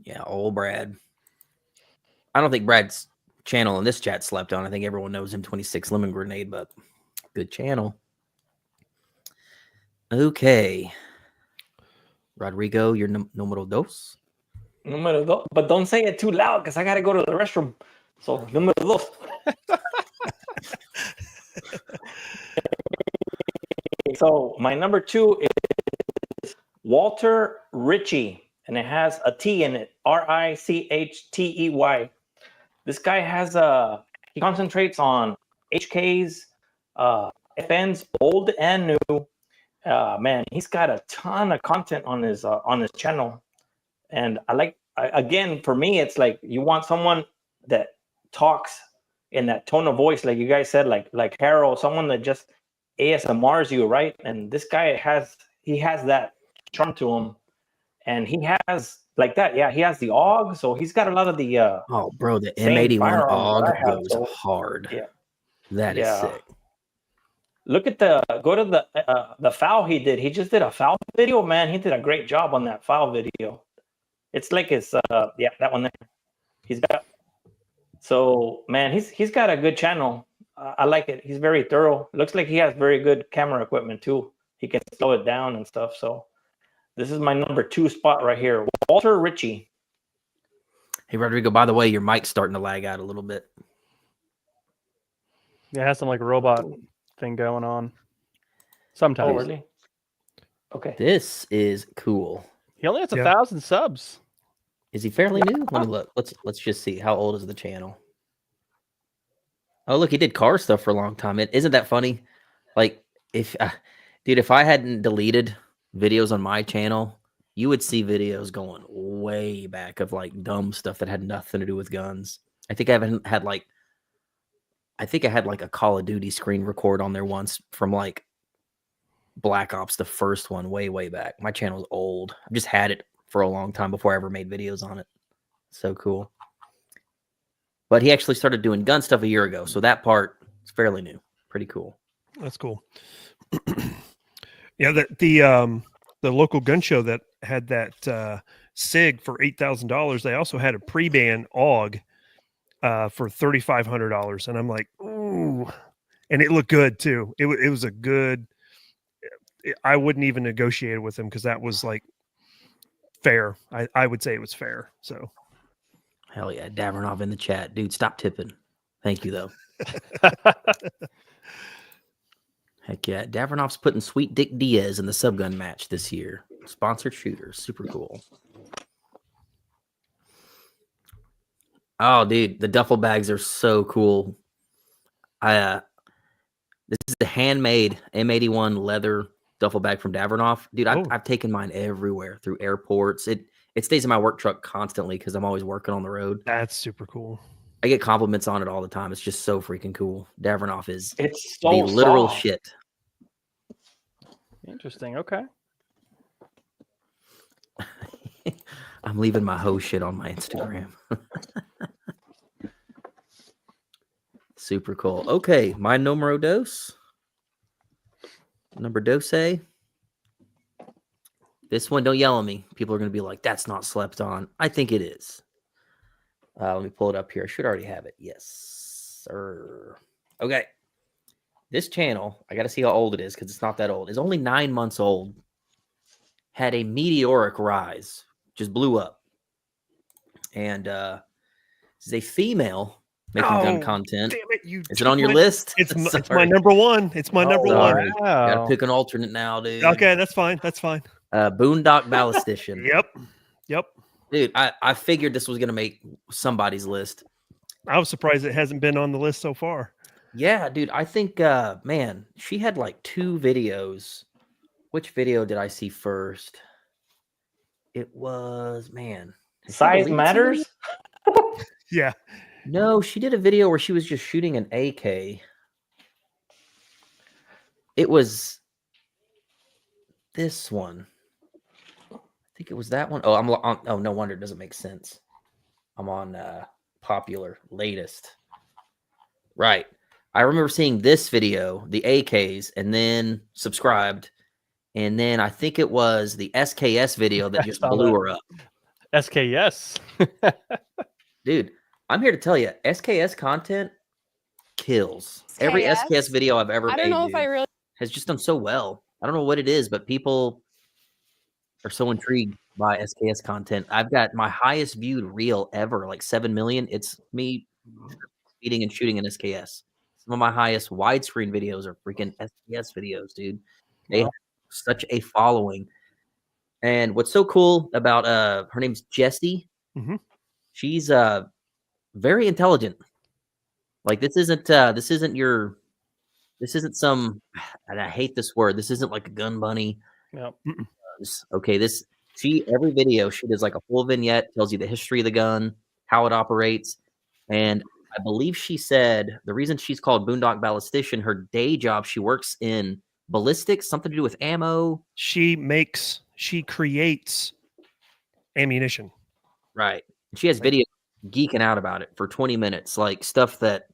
Yeah, old Brad. I don't think Brad's channel in this chat slept on. I think everyone knows him 26 Lemon Grenade, but good channel. Okay. Rodrigo, your numero dos.
Número dos. But don't say it too loud because I got to go to the restroom. So, número dos. So, my number 2 is Walter Ritchie, and it has a T in it. Richtey. This guy has he concentrates on HKs, FNs, old and new. Man, he's got a ton of content on his channel, and again, for me, it's like you want someone that talks in that tone of voice, like you guys said, like Harold, someone that just ASMRs you, right? And this guy has that charm to him, and he has like that. Yeah, he has the AUG, so he's got a lot of the
Oh, bro, the
same
M81
firearms that I
AUG
have,
goes
so,
hard.
yeah.
That is
Yeah.
sick.
Go to the FOW he did. He just did a FOW video, man. He did a great job on that FOW video. It's like his that one there. He's got, so man, he's got a good channel. I like it. He's very thorough. Looks like he has very good camera equipment too. He can slow it down and stuff. So this is my number 2 spot right here. Walter Ritchie.
Hey, Rodrigo, by the way, your mic's starting to lag out a little bit.
Yeah, it has some like robot thing going on.
Oh,
Sometimes.
really? Okay.
This is cool.
He only has
Yeah.
1,000 subs.
Is he fairly new? Let me look. Let's just see. How old is the channel? Oh, look, he did car stuff for a long time. Isn't that funny? Like, if I hadn't deleted videos on my channel, you would see videos going way back of like dumb stuff that had nothing to do with guns. I think I had like a Call of Duty screen record on there once from like Black Ops, the first one, way back. My channel's old. I've just had it for a long time before I ever made videos on it. So cool. But he actually started doing gun stuff a year ago, so that part is fairly new. Pretty cool.
That's cool. Yeah, the local gun show that had that SIG for $8,000. They also had a pre-ban AUG for $3,500, and I'm like, ooh, and it looked good too. It was a good. I wouldn't even negotiate with him because that was like fair. I would say it was fair. So.
Hell yeah, Davernov in the chat. Dude, stop tipping. Thank you, though. Heck yeah. Davernov's putting Sweet Dick Diaz in the subgun match this year. Sponsored shooters. Super cool. Oh, dude, the duffel bags are so cool. This is the handmade M81 leather duffel bag from Davernov. Dude, I've taken mine everywhere through airports. It stays in my work truck constantly because I'm always working on the road.
That's super cool.
I get compliments on it all the time. It's just so freaking cool. Davernov is
It's so
the literal
soft.
shit.
Interesting. Okay.
I'm leaving my hoe shit on my Instagram. Super cool. Okay, my numero dos. Number dose. This one, don't yell at me. People are going to be like, that's not slept on. I think it is. Let me pull it up here. I should already have it. Yes, sir. Okay. This channel, I got to see how old it is because it's not that old. It's only 9 months old. Had a meteoric rise. Just blew up. And this is a female making gun content.
Damn it,
is it on your list?
It's my number 1. It's my number 1.
Sorry.
Wow.
Got to pick an alternate now, dude.
Okay, that's fine. That's fine.
Boondock Ballistician.
Yep.
Dude, I figured this was going to make somebody's list.
I was surprised it hasn't been on the list so far.
Yeah, dude. I think, man, she had like 2 videos. Which video did I see first? It was, man.
Size matters?
Yeah.
No, she did a video where she was just shooting an AK. It was this one. I think it was that one. Oh, I'm on. Oh, no wonder it doesn't make sense. I'm on popular latest. Right. I remember seeing this video, the AKs, and then subscribed. And then I think it was the SKS video that just blew her up.
SKS.
Dude, I'm here to tell you, SKS content kills. Every SKS video I've ever
I don't
made,
know if I
dude,
really.
has just done so well. I don't know what it is, but people are so intrigued by SKS content. I've got my highest viewed reel ever, like 7 million. It's me speeding and shooting an SKS. Some of my highest widescreen videos are freaking SKS videos, dude. They
Wow.
have such a following. And what's so cool about her name's Jessie.
Mhm.
She's very intelligent. Like this isn't some, and I hate this word. This isn't like a gun bunny.
Yep.
Okay, every video she does like a full vignette, tells you the history of the gun, how it operates, and I believe she said the reason she's called Boondock Ballistician, her day job, she works in ballistics, something to do with ammo.
She creates ammunition.
Right. She has video geeking out about it for 20 minutes, like stuff that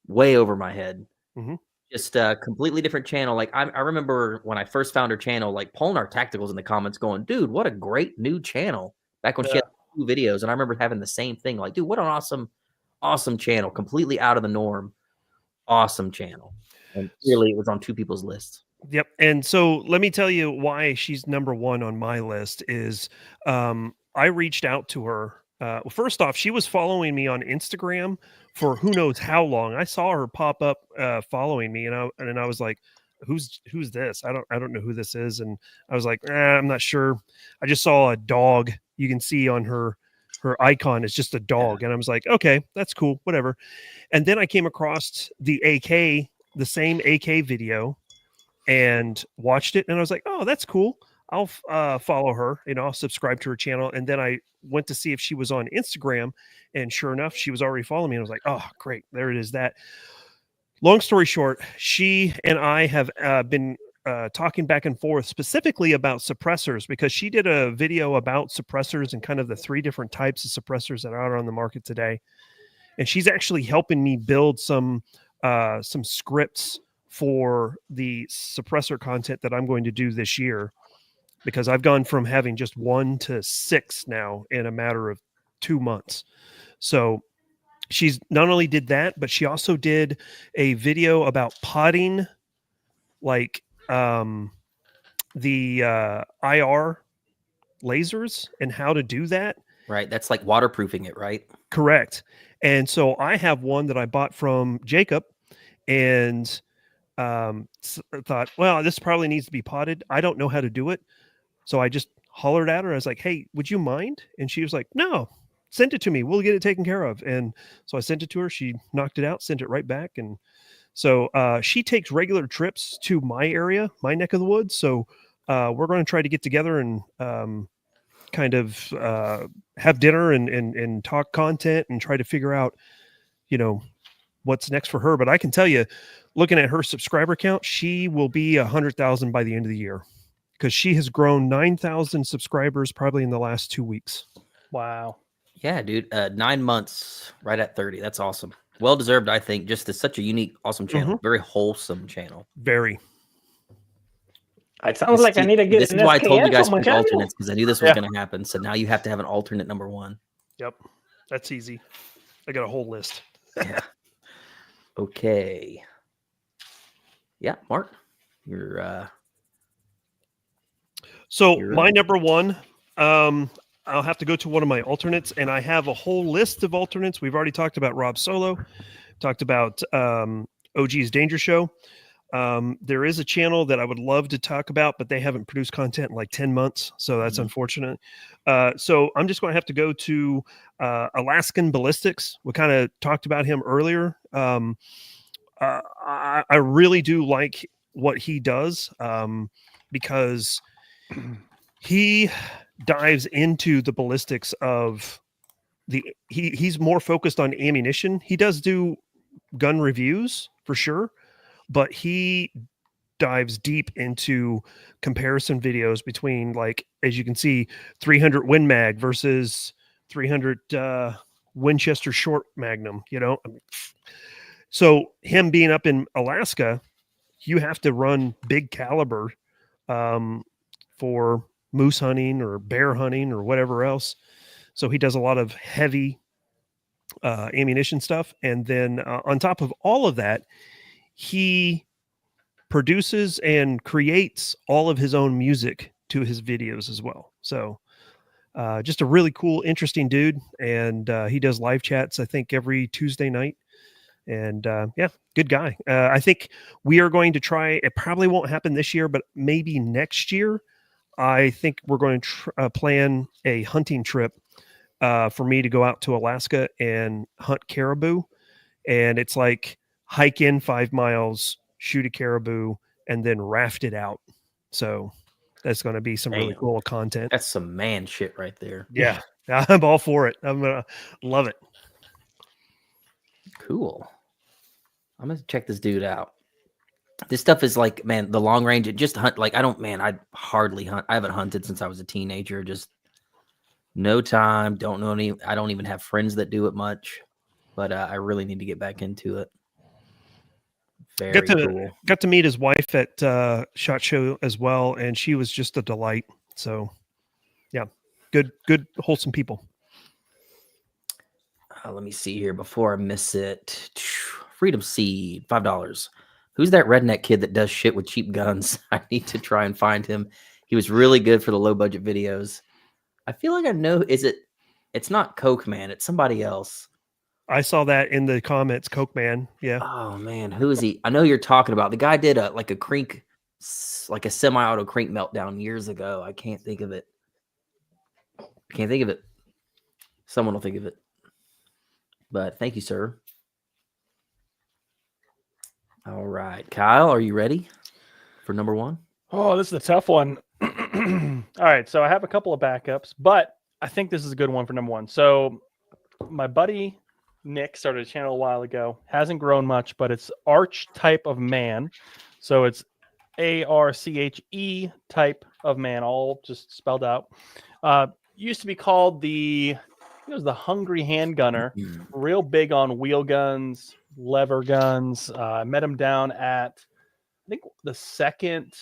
way over my head.
Mhm.
Just a completely different channel. Like I remember when I first found her channel, like Polnar Tacticals in the comments going, dude, what a great new channel. Back when she had 2 videos. And I remember having the same thing. Like, dude, what an awesome channel. Completely out of the norm. Awesome channel. And clearly it was on 2 people's lists.
Yep. And so let me tell you why she's number 1 on my list is I reached out to her. Well, first off, she was following me on Instagram for who knows how long. I saw her pop up following me, and I was like, "Who's this? I don't know who this is." And I was like, "I'm not sure." I just saw a dog. You can see on her icon is just a dog, and I was like, "Okay, that's cool, whatever." And then I came across the same AK video, and watched it, and I was like, "Oh, that's cool. I'll follow her, I'll subscribe to her channel." And then I went to see if she was on Instagram, and sure enough, she was already following me. And I was like, "Oh, great, there it is." That. Long story short, she and I have been talking back and forth specifically about suppressors, because she did a video about suppressors and kind of the 3 different types of suppressors that are out on the market today. And she's actually helping me build some scripts for the suppressor content that I'm going to do this year, because I've gone from having just 1 to 6 now in a matter of 2 months. So she's not only did that, but she also did a video about potting, like the IR lasers and how to do that.
Right. That's like waterproofing it, right?
Correct. And so I have one that I bought from Jacob, and thought, well, this probably needs to be potted. I don't know how to do it. So I just hollered at her. I was like, "Hey, would you mind?" And she was like, "No, send it to me. We'll get it taken care of." And so I sent it to her. She knocked it out, sent it right back. And so she takes regular trips to my area, my neck of the woods. So we're going to try to get together and kind of have dinner and talk content and try to figure out, what's next for her. But I can tell you, looking at her subscriber count, she will be 100,000 by the end of the year, because she has grown 9,000 subscribers probably in the last 2 weeks.
Wow.
Yeah, dude. 9 months, right at 30. That's awesome. Well deserved, I think. Just is such a unique, awesome channel. Very wholesome channel.
Very.
It sounds like I need to get
This
an
is why I told you
SKS
guys
on my
pick
channel.
alternates, because I knew this was going to happen. So now you have to have an alternate number 1.
Yep. That's easy. I got a whole list.
Yeah. Okay. Yeah, Mark, you're
So
You're
my
up.
number 1, I'll have to go to one of my alternates, and I have a whole list of alternates. We've already talked about Rob Solo, talked about OG's Danger Show. There is a channel that I would love to talk about, but they haven't produced content in like 10 months. So that's unfortunate. So I'm just going to have to go to Alaskan Ballistics. We kind of talked about him earlier. I really do like what he does, because he dives into the ballistics of he's more focused on ammunition. He does do gun reviews for sure, but he dives deep into comparison videos between, like, as you can see, 300 Win Mag versus 300 Winchester Short Magnum, So him being up in Alaska, you have to run big caliber for moose hunting or bear hunting or whatever else. So he does a lot of heavy ammunition stuff. And then on top of all of that, he produces and creates all of his own music to his videos as well. So just a really cool, interesting dude. And he does live chats, I think, every Tuesday night. And yeah, good guy. I think we are going to try, it probably won't happen this year, but maybe next year. I think we're going to plan a hunting trip for me to go out to Alaska and hunt caribou. And it's like hike in 5 miles, shoot a caribou, and then raft it out. So that's going to be some really
Damn.
cool content.
That's some man shit right there.
Yeah, I'm all for it. I'm going to love it.
Cool. I'm going to check this dude out. This stuff is like, man, the long range, just hunt. Like, I hardly hunt. I haven't hunted since I was a teenager. Just no time. Don't know any. I don't even have friends that do it much, but I really need to get back into it. Very cool.
Got to meet his wife at SHOT Show as well, and she was just a delight. So, yeah, good, wholesome people.
Let me see here before I miss it. Freedom Seed, $5. Who's that redneck kid that does shit with cheap guns? I need to try and find him. He was really good for the low budget videos. I feel like I know. It's not Coke Man. It's somebody else.
I saw that in the comments. Coke Man. Yeah.
Oh man, who is he? I know you're talking about. The guy did a semi-auto crank meltdown years ago. I can't think of it. Someone will think of it. But thank you, sir. All right, Kyle, are you ready for number one?
Oh, this is a tough one. All right, so I have a couple of backups, but I think this is a good one for number one. So my buddy Nick started a channel a while ago. Hasn't grown much, but it's Arch Type of Man. So it's ARCHE type of man, all just spelled out. Used to be called the Hungry Handgunner. Real big on wheel guns, lever guns. I met him down at, I think, the second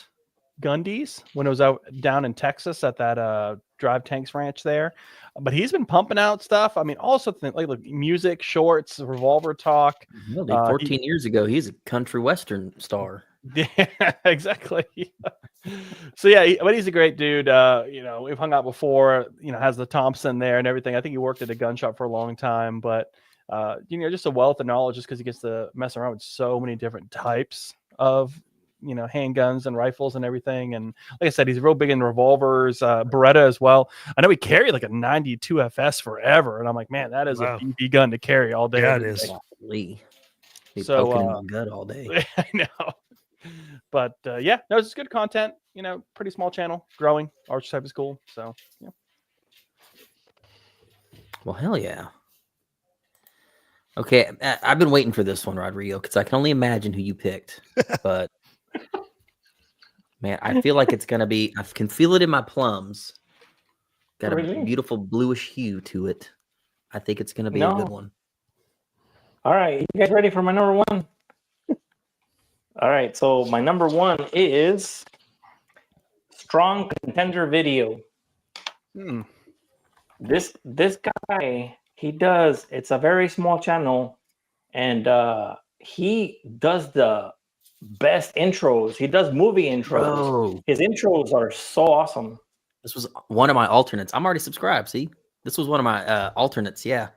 Gundy's when it was out down in Texas at that Drive Tanks Ranch there. But he's been pumping out stuff. I mean, also like music, shorts, revolver talk.
14 years ago, he's a country western star.
Yeah, exactly. So yeah, but he's a great dude. We've hung out before. Has the Thompson there and everything. I think he worked at a gun shop for a long time, but just a wealth of knowledge just because he gets to mess around with so many different types of handguns and rifles and everything. And like I said, he's real big in revolvers, Beretta as well. I know he carried like a 92 FS forever, and I'm like, man, that is a BB gun to carry all day.
Yeah, it is.
He's poking in my gut all day.
I know. But it's good content. Pretty small channel, growing. Arch Type is cool. So yeah.
Well, hell yeah. Okay, I've been waiting for this one, Rodrigo, because I can only imagine who you picked. But man, I feel like it's gonna be. I can feel it in my plums. Got a beautiful bluish hue to it. I think it's gonna be a good one.
All right, you guys ready for my number one? All right, so my number one is Strong Contender Video. This guy, it's a very small channel, and he does the best intros. He does movie intros.
Bro.
His intros are so awesome.
This was one of my alternates. I'm already subscribed. See, this was one of my alternates. Yeah.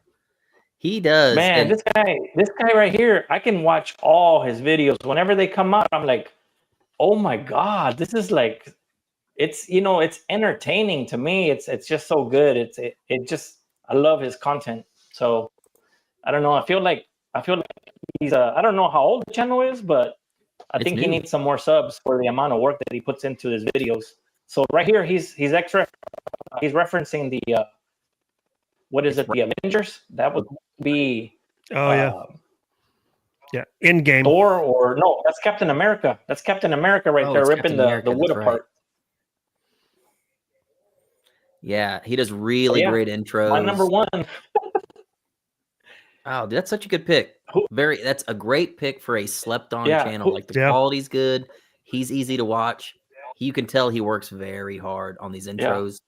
He does.
Man, this guy right here, I can watch all his videos. Whenever they come out, I'm like, oh my God, this is like, it's entertaining to me. It's just so good. I love his content. So I don't know. I feel like he's I don't know how old the channel is, but I think he needs some more subs for the amount of work that he puts into his videos. So right here, he's referencing the what is it? The Avengers? That would be
in game.
Thor, or no, that's Captain America. That's Captain America right there, ripping the wood apart.
Yeah, he does really great intros.
My number one.
Oh, that's such a good pick. That's a great pick for a slept-on channel. Like the quality's good. He's easy to watch. You can tell he works very hard on these intros.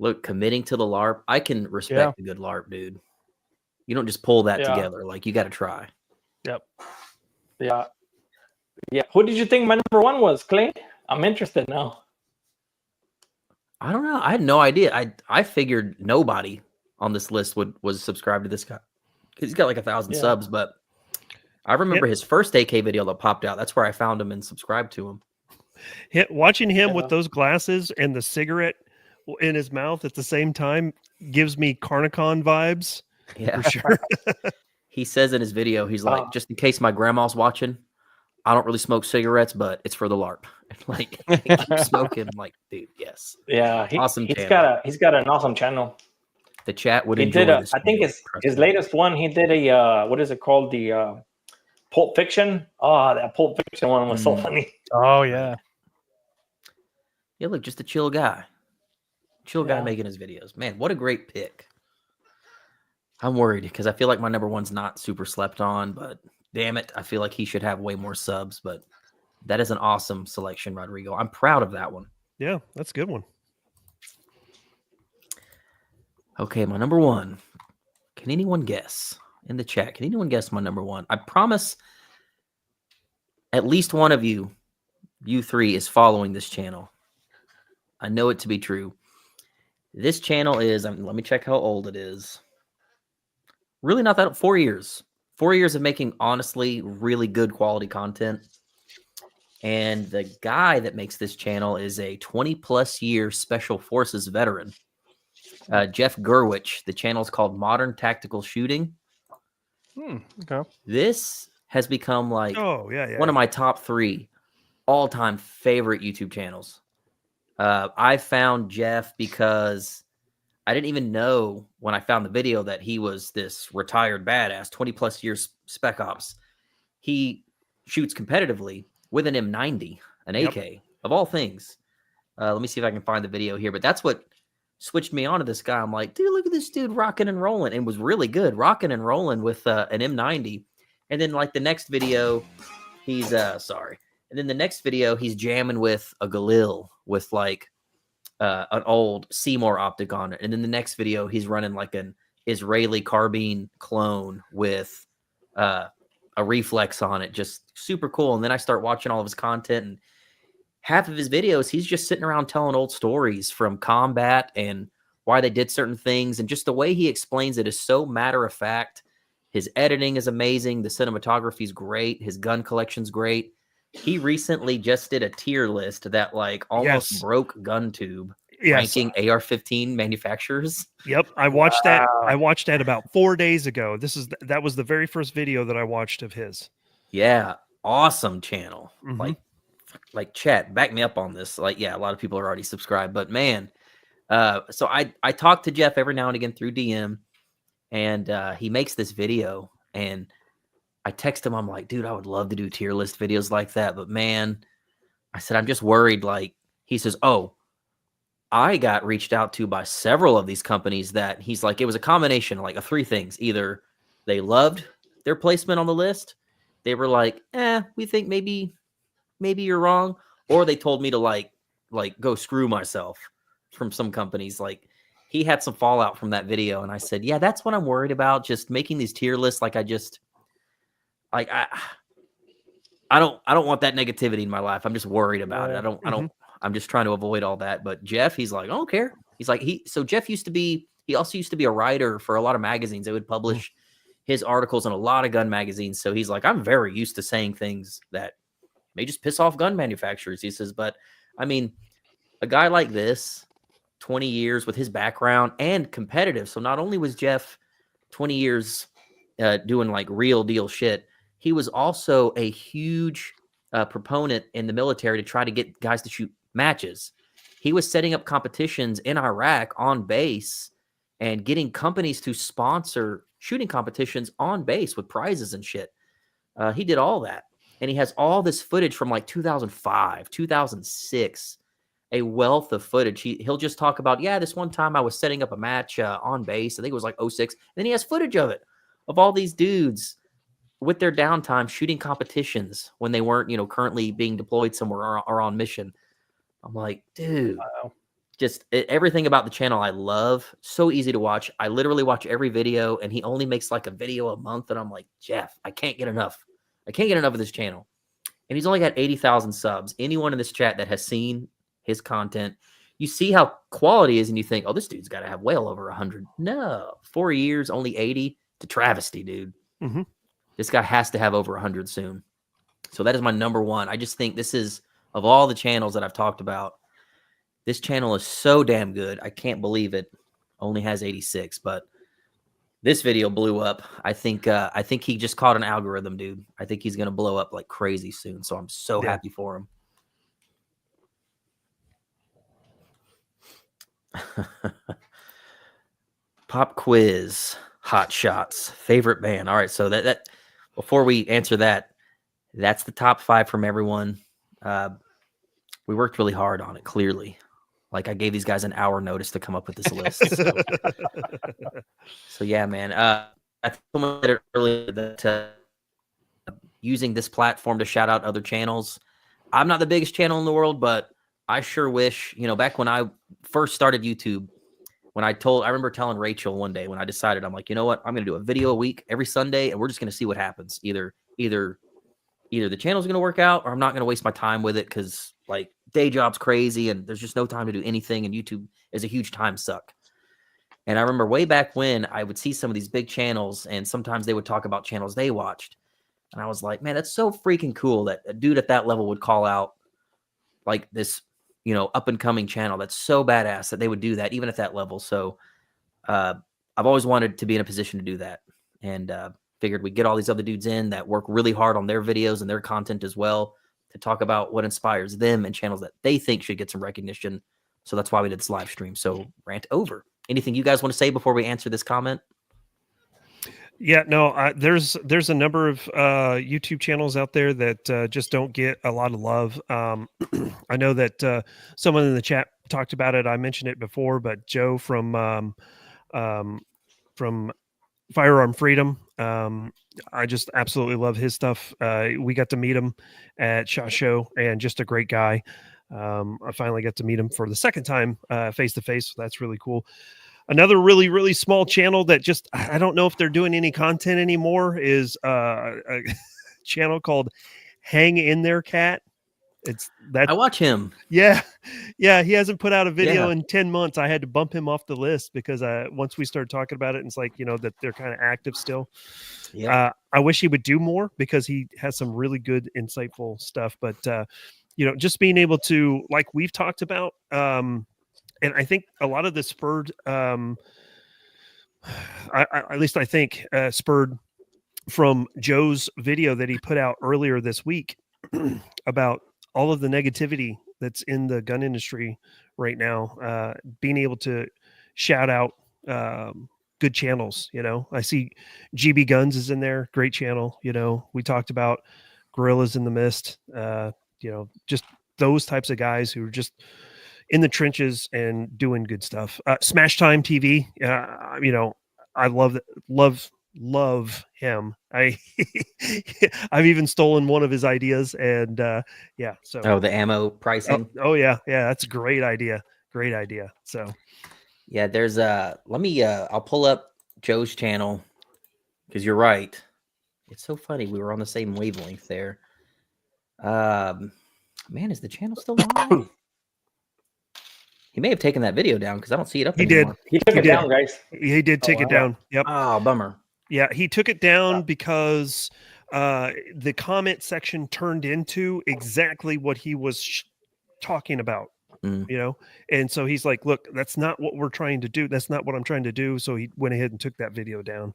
Look, committing to the LARP. I can respect a good LARP, dude. You don't just pull that
Yeah.
together. Like, you got to try.
Yep.
Yeah. Yeah. Who did you think my number one was, Clay? I'm interested now.
I don't know. I had no idea. I figured nobody on this list was subscribed to this guy. He's got like 1,000
Yeah.
subs, but I remember his first AK video that popped out. That's where I found him and subscribed to him.
Watching him
Yeah.
with those glasses and the cigarette in his mouth at the same time gives me Carnicon vibes.
Yeah.
For sure.
He says in his video, he's like, just in case my grandma's watching, I don't really smoke cigarettes, but it's for the LARP. Like, keep smoking. I'm like, dude, yes.
Yeah.
Awesome
He's
channel.
got an awesome channel.
The chat would
He
enjoy
did
this.
I think
video,
his latest one, he did a what is it called? The Pulp Fiction. Oh, that Pulp Fiction one was so funny.
Oh yeah.
Yeah, look, just a chill guy. Chill guy
Yeah.
making his videos. Man, what a great pick. I'm worried because I feel like my number one's not super slept on, but damn it, I feel like he should have way more subs. But that is an awesome selection, Rodrigo. I'm proud of that one.
Yeah, that's a good one.
Okay, my number one. Can anyone guess in the chat? Can anyone guess my number one? I promise at least one of you three, is following this channel. I know it to be true. This channel is, let me check how old it is. Really not that, 4 years. 4 years of making honestly really good quality content. And the guy that makes this channel is a 20+ year Special Forces veteran. Jeff Gerwich. The channel is called Modern Tactical Shooting.
Okay.
This has become like one of my top 3 all-time favorite YouTube channels. I found Jeff because I didn't even know when I found the video that he was this retired badass, 20+ years Spec Ops. He shoots competitively with an M90, an AK, of all things. Let me see if I can find the video here. But that's what switched me on to this guy. I'm like, dude, look at this dude rocking and rolling. And was really good, rocking and rolling with an M90. And then like the next video, he's And then the next video, he's jamming with a Galil with like an old Seymour optic on it. And then the next video, he's running like an Israeli carbine clone with a reflex on it. Just super cool. And then I start watching all of his content, and half of his videos, he's just sitting around telling old stories from combat and why they did certain things. And just the way he explains it is so matter of fact. His editing is amazing. The cinematography is great. His gun collection's great. He recently just did a tier list that like almost broke GunTube, ranking AR-15 manufacturers.
Yep, I watched that. I watched that about 4 days ago. That was the very first video that I watched of his.
Yeah, awesome channel. Like chat, back me up on this. Like, yeah, a lot of people are already subscribed, but man, so I talk to Jeff every now and again through DM, and he makes this video, and I text him. I'm like, dude, I would love to do tier list videos like that, but man, I said, I'm just worried. Like, he says, oh, I got reached out to by several of these companies that he's like, it was a combination like of 3 things. Either they loved their placement on the list, they were like, we think maybe you're wrong, or they told me to like go screw myself from some companies. Like, he had some fallout from that video, and I said, yeah, that's what I'm worried about. Just making these tier lists. Like, I don't want that negativity in my life. I'm just worried about it. I'm just trying to avoid all that. But Jeff, he's like, I don't care. He's like, Jeff he also used to be a writer for a lot of magazines. They would publish his articles in a lot of gun magazines. So he's like, I'm very used to saying things that may just piss off gun manufacturers. He says, but I mean, a guy like this, 20 years with his background and competitive. So not only was Jeff 20 years doing like real deal shit, he was also a huge proponent in the military to try to get guys to shoot matches. He was setting up competitions in Iraq on base and getting companies to sponsor shooting competitions on base with prizes and shit. He did all that. And he has all this footage from like 2005, 2006, a wealth of footage. He'll just talk about, this one time I was setting up a match on base. I think it was like 06. And then he has footage of it, of all these dudes with their downtime shooting competitions when they weren't, currently being deployed somewhere or on mission. I'm like, dude, everything about the channel I love. So easy to watch. I literally watch every video, and he only makes like a video a month, and I'm like, Jeff, I can't get enough. I can't get enough of this channel. And he's only got 80,000 subs. Anyone in this chat that has seen his content, you see how quality is, and you think, oh, this dude's got to have well over 100. No, 4 years, only 80. It's a travesty, dude.
Mm-hmm.
This guy has to have over 100 soon. So that is my number one. I just think this is, of all the channels that I've talked about, this channel is so damn good. I can't believe it only has 86, but this video blew up. I think he just caught an algorithm, dude. I think he's going to blow up like crazy soon. So I'm so happy for him. Pop quiz, hot shots, favorite band. All right. So that before we answer that, that's the top 5 from everyone. We worked really hard on it, clearly. Like I gave these guys an hour notice to come up with this list. So yeah, man. I think someone said it earlier that using this platform to shout out other channels. I'm not the biggest channel in the world, but I sure wish, back when I first started YouTube, I remember telling Rachel one day when I decided, I'm like, you know what? I'm going to do a video a week every Sunday, and we're just going to see what happens. Either the channel's going to work out, or I'm not going to waste my time with it because like day job's crazy and there's just no time to do anything. And YouTube is a huge time suck. And I remember way back when I would see some of these big channels, and sometimes they would talk about channels they watched. And I was like, man, that's so freaking cool that a dude at that level would call out like this, up and coming channel. That's so badass that they would do that even at that level. So I've always wanted to be in a position to do that. And figured we'd get all these other dudes in that work really hard on their videos and their content as well to talk about what inspires them and channels that they think should get some recognition. So that's why we did this live stream. So rant over. Anything you guys want to say before we answer this comment?
Yeah, no, there's a number of YouTube channels out there that just don't get a lot of love. I know that someone in the chat talked about it. I mentioned it before, but Joe from Firearm Freedom, I just absolutely love his stuff. We got to meet him at SHOT Show, and just a great guy. I finally got to meet him for the second time face to face. So that's really cool. Another really, really small channel that just, I don't know if they're doing any content anymore, is a channel called Hang In There Cat. I watch him. Yeah. Yeah. He hasn't put out a video in 10 months. I had to bump him off the list because once we started talking about it, and it's like, that they're kind of active still. Yeah. I wish he would do more because he has some really good, insightful stuff. But, just being able to, like we've talked about, and I think a lot of this spurred, at least I think, spurred from Joe's video that he put out earlier this week about all of the negativity that's in the gun industry right now. Being able to shout out good channels, I see GB Guns is in there, great channel. We talked about Gorillas in the Mist, just those types of guys who are just in the trenches and doing good stuff. Smash Time TV, I love him. I've even stolen one of his ideas, and so
the ammo pricing.
Oh yeah, that's a great idea. So
yeah, there's I'll pull up Joe's channel because you're right. It's so funny. We were on the same wavelength there. Man, is the channel still live? He may have taken that video down because I don't see it up anymore.
He took it down, guys.
He did take it down. Yep.
Oh, bummer.
Yeah, he took it down because the comment section turned into exactly what he was talking about, and so he's like, look, that's not what we're trying to do. That's not what I'm trying to do. So he went ahead and took that video down.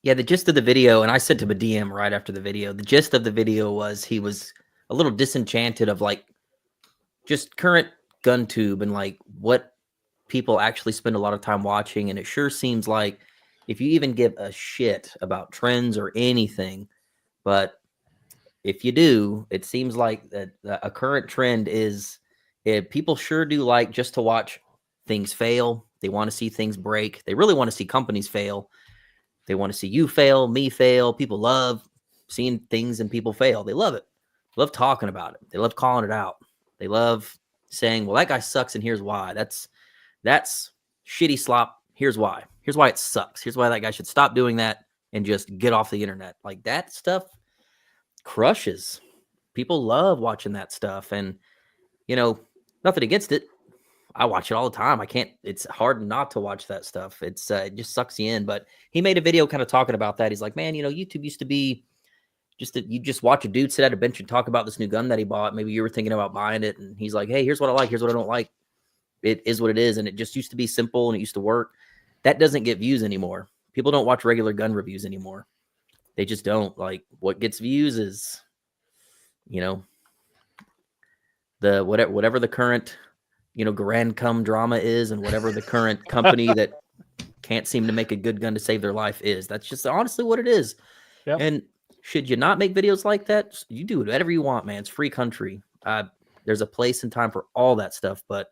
Yeah, the gist of the video, and I sent him a DM right after the video. The gist of the video was he was a little disenchanted of like just current gun tube and like what people actually spend a lot of time watching. And it sure seems like if you even give a shit about trends or anything, but if you do, it seems like that a current trend is people sure do like just to watch things fail. They want to see things break. They really want to see companies fail. They want to see you fail, me fail. People love seeing things and people fail. They love it. They love talking about it. They love calling it out. They love saying, well, that guy sucks and here's why. That's shitty slop. Here's why. Here's why it sucks. Here's why that guy should stop doing that and just get off the internet. Like that stuff crushes. People love watching that stuff. And, you know, nothing against it. I watch it all the time. I can't, it's hard not to watch that stuff. It's, it just sucks you in. But he made a video kind of talking about that. He's like, man, you know, YouTube used to be just that you just watch a dude sit at a bench and talk about this new gun that he bought. Maybe you were thinking about buying it. And he's like, hey, here's what I like. Here's what I don't like. It is what it is. And it just used to be simple and it used to work. That doesn't get views anymore. People don't watch regular gun reviews anymore. They just don't. Like what gets views is, you know, the whatever the current, you know, Grand Cum drama is, and whatever the current company that can't seem to make a good gun to save their life is. That's just honestly what it is.
Yep.
And should you not make videos like that? You do whatever you want, man. It's free country. There's a place and time for all that stuff. But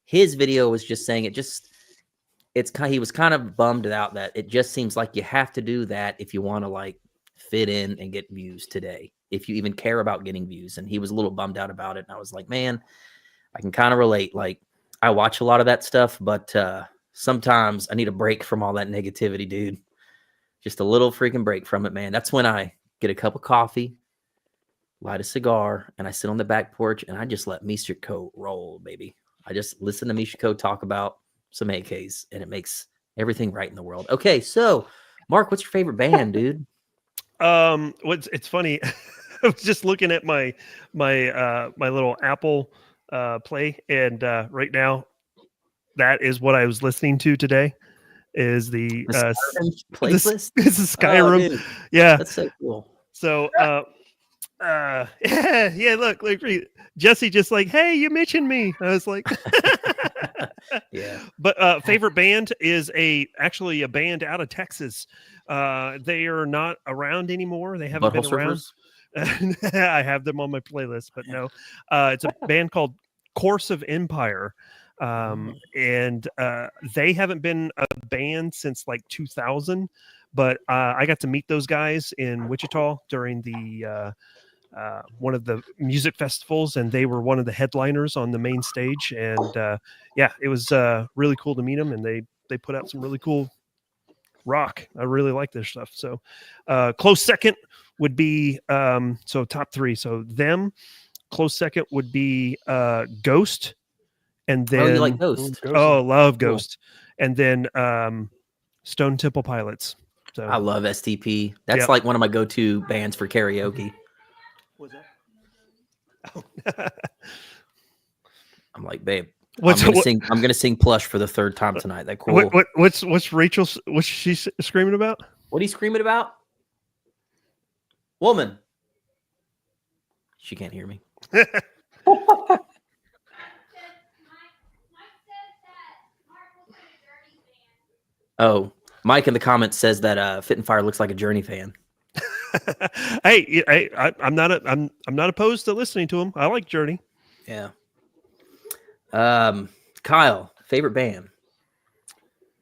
his video was just saying he was kind of bummed out that it just seems like you have to do that if you want to like fit in and get views today, if you even care about getting views. And he was a little bummed out about it. And I was like, man, I can kind of relate. Like I watch a lot of that stuff, but sometimes I need a break from all that negativity, dude. Just a little freaking break from it, man. That's when I get a cup of coffee, light a cigar, and I sit on the back porch and I just let Mishiko roll, baby. I just listen to Mishiko talk about some AKs and it makes everything right in the world. Okay, so Mark, what's your favorite band, dude?
It's funny. I was just looking at my little Apple Play, and right now that is what I was listening to today. Is the
playlist?
It's a Skyrim.
Oh,
yeah,
that's so cool.
So yeah. Look, Jesse just like, hey, you mentioned me. I was like,
yeah.
But favorite band is actually a band out of Texas. They are not around anymore. They haven't been around. I have them on my playlist, but no. It's a band called Course of Empire. And they haven't been a band since like 2000, but I got to meet those guys in Wichita during the one of the music festivals, and they were one of the headliners on the main stage. And yeah, it was really cool to meet them, and they put out some really cool rock. I really like their stuff. So close second would be so top three. So them. Close second would be Ghost. And then
you like Ghost?
Love Ghost. And then Stone Temple Pilots. So
I love STP. That's like one of my go-to bands for karaoke.
What's that?
I'm like, babe,
I'm
gonna sing Plush for the third time tonight. That cool.
What's Rachel's? What's she screaming about?
What are you screaming about? Woman. She can't hear me. Oh, Mike in the comments says that Fit and Fire looks like a Journey fan.
Hey, I'm not opposed to listening to him. I like Journey.
Yeah. Kyle, favorite band.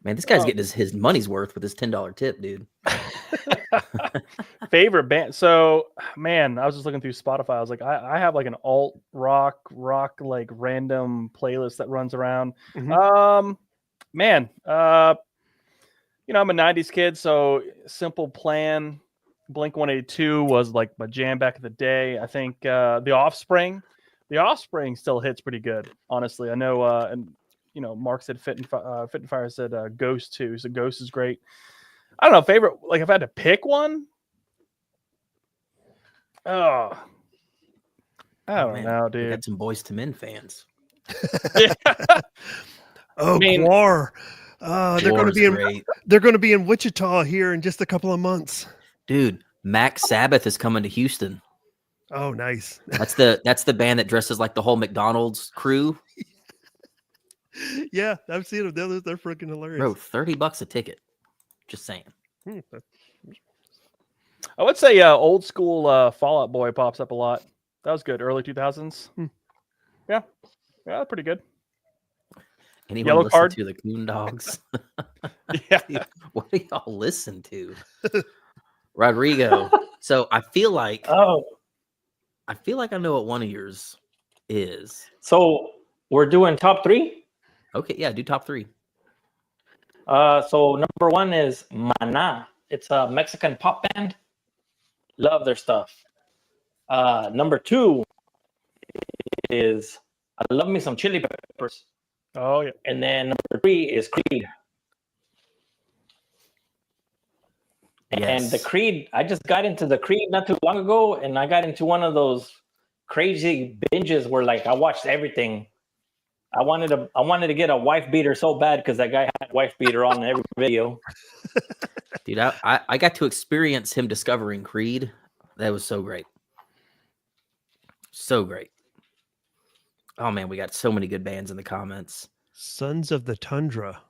Man, this guy's getting his money's worth with his $10 tip, dude.
Favorite band. So, man, I was just looking through Spotify. I was like, I have like an alt rock like random playlist that runs around. Mm-hmm. Man, you know, I'm a 90s kid, so Simple Plan, Blink-182 was like my jam back in the day. I think The Offspring still hits pretty good, honestly. I know, and you know, Mark said Fit and Fire said Ghost too, so Ghost is great. I don't know, favorite, like if I had to pick one, I don't know, dude.
You got some Boys to Men fans.
Oh, Gwar. They're going to be in Wichita here in just a couple of months.
Dude, Mac Sabbath is coming to Houston.
Oh, nice.
That's the band that dresses like the whole McDonald's crew.
Yeah, I've seen them. They're freaking hilarious.
Bro, $30 a ticket. Just saying.
I would say old school Fall Out Boy pops up a lot. That was good. Early 2000s. Yeah, pretty good.
Anyone
Yellow
listen
Card
to the Coon Dogs?
Yeah.
Dude, what do y'all listen to? Rodrigo. So I feel like I know what one of yours is.
So We're doing top 3.
Okay, yeah, do top 3.
So number 1 is Maná. It's a Mexican pop band. Love their stuff. Number 2 is I love me some Chili Peppers.
Oh yeah.
And then number 3 is Creed. And the
Yes.
Creed, I just got into the Creed not too long ago, and I got into one of those crazy binges where like I watched everything. I wanted to get a wife beater so bad because that guy had a wife beater on every video.
Dude, I got to experience him discovering Creed. That was so great. So great. Oh man, we got so many good bands in the comments.
Sons of the Tundra.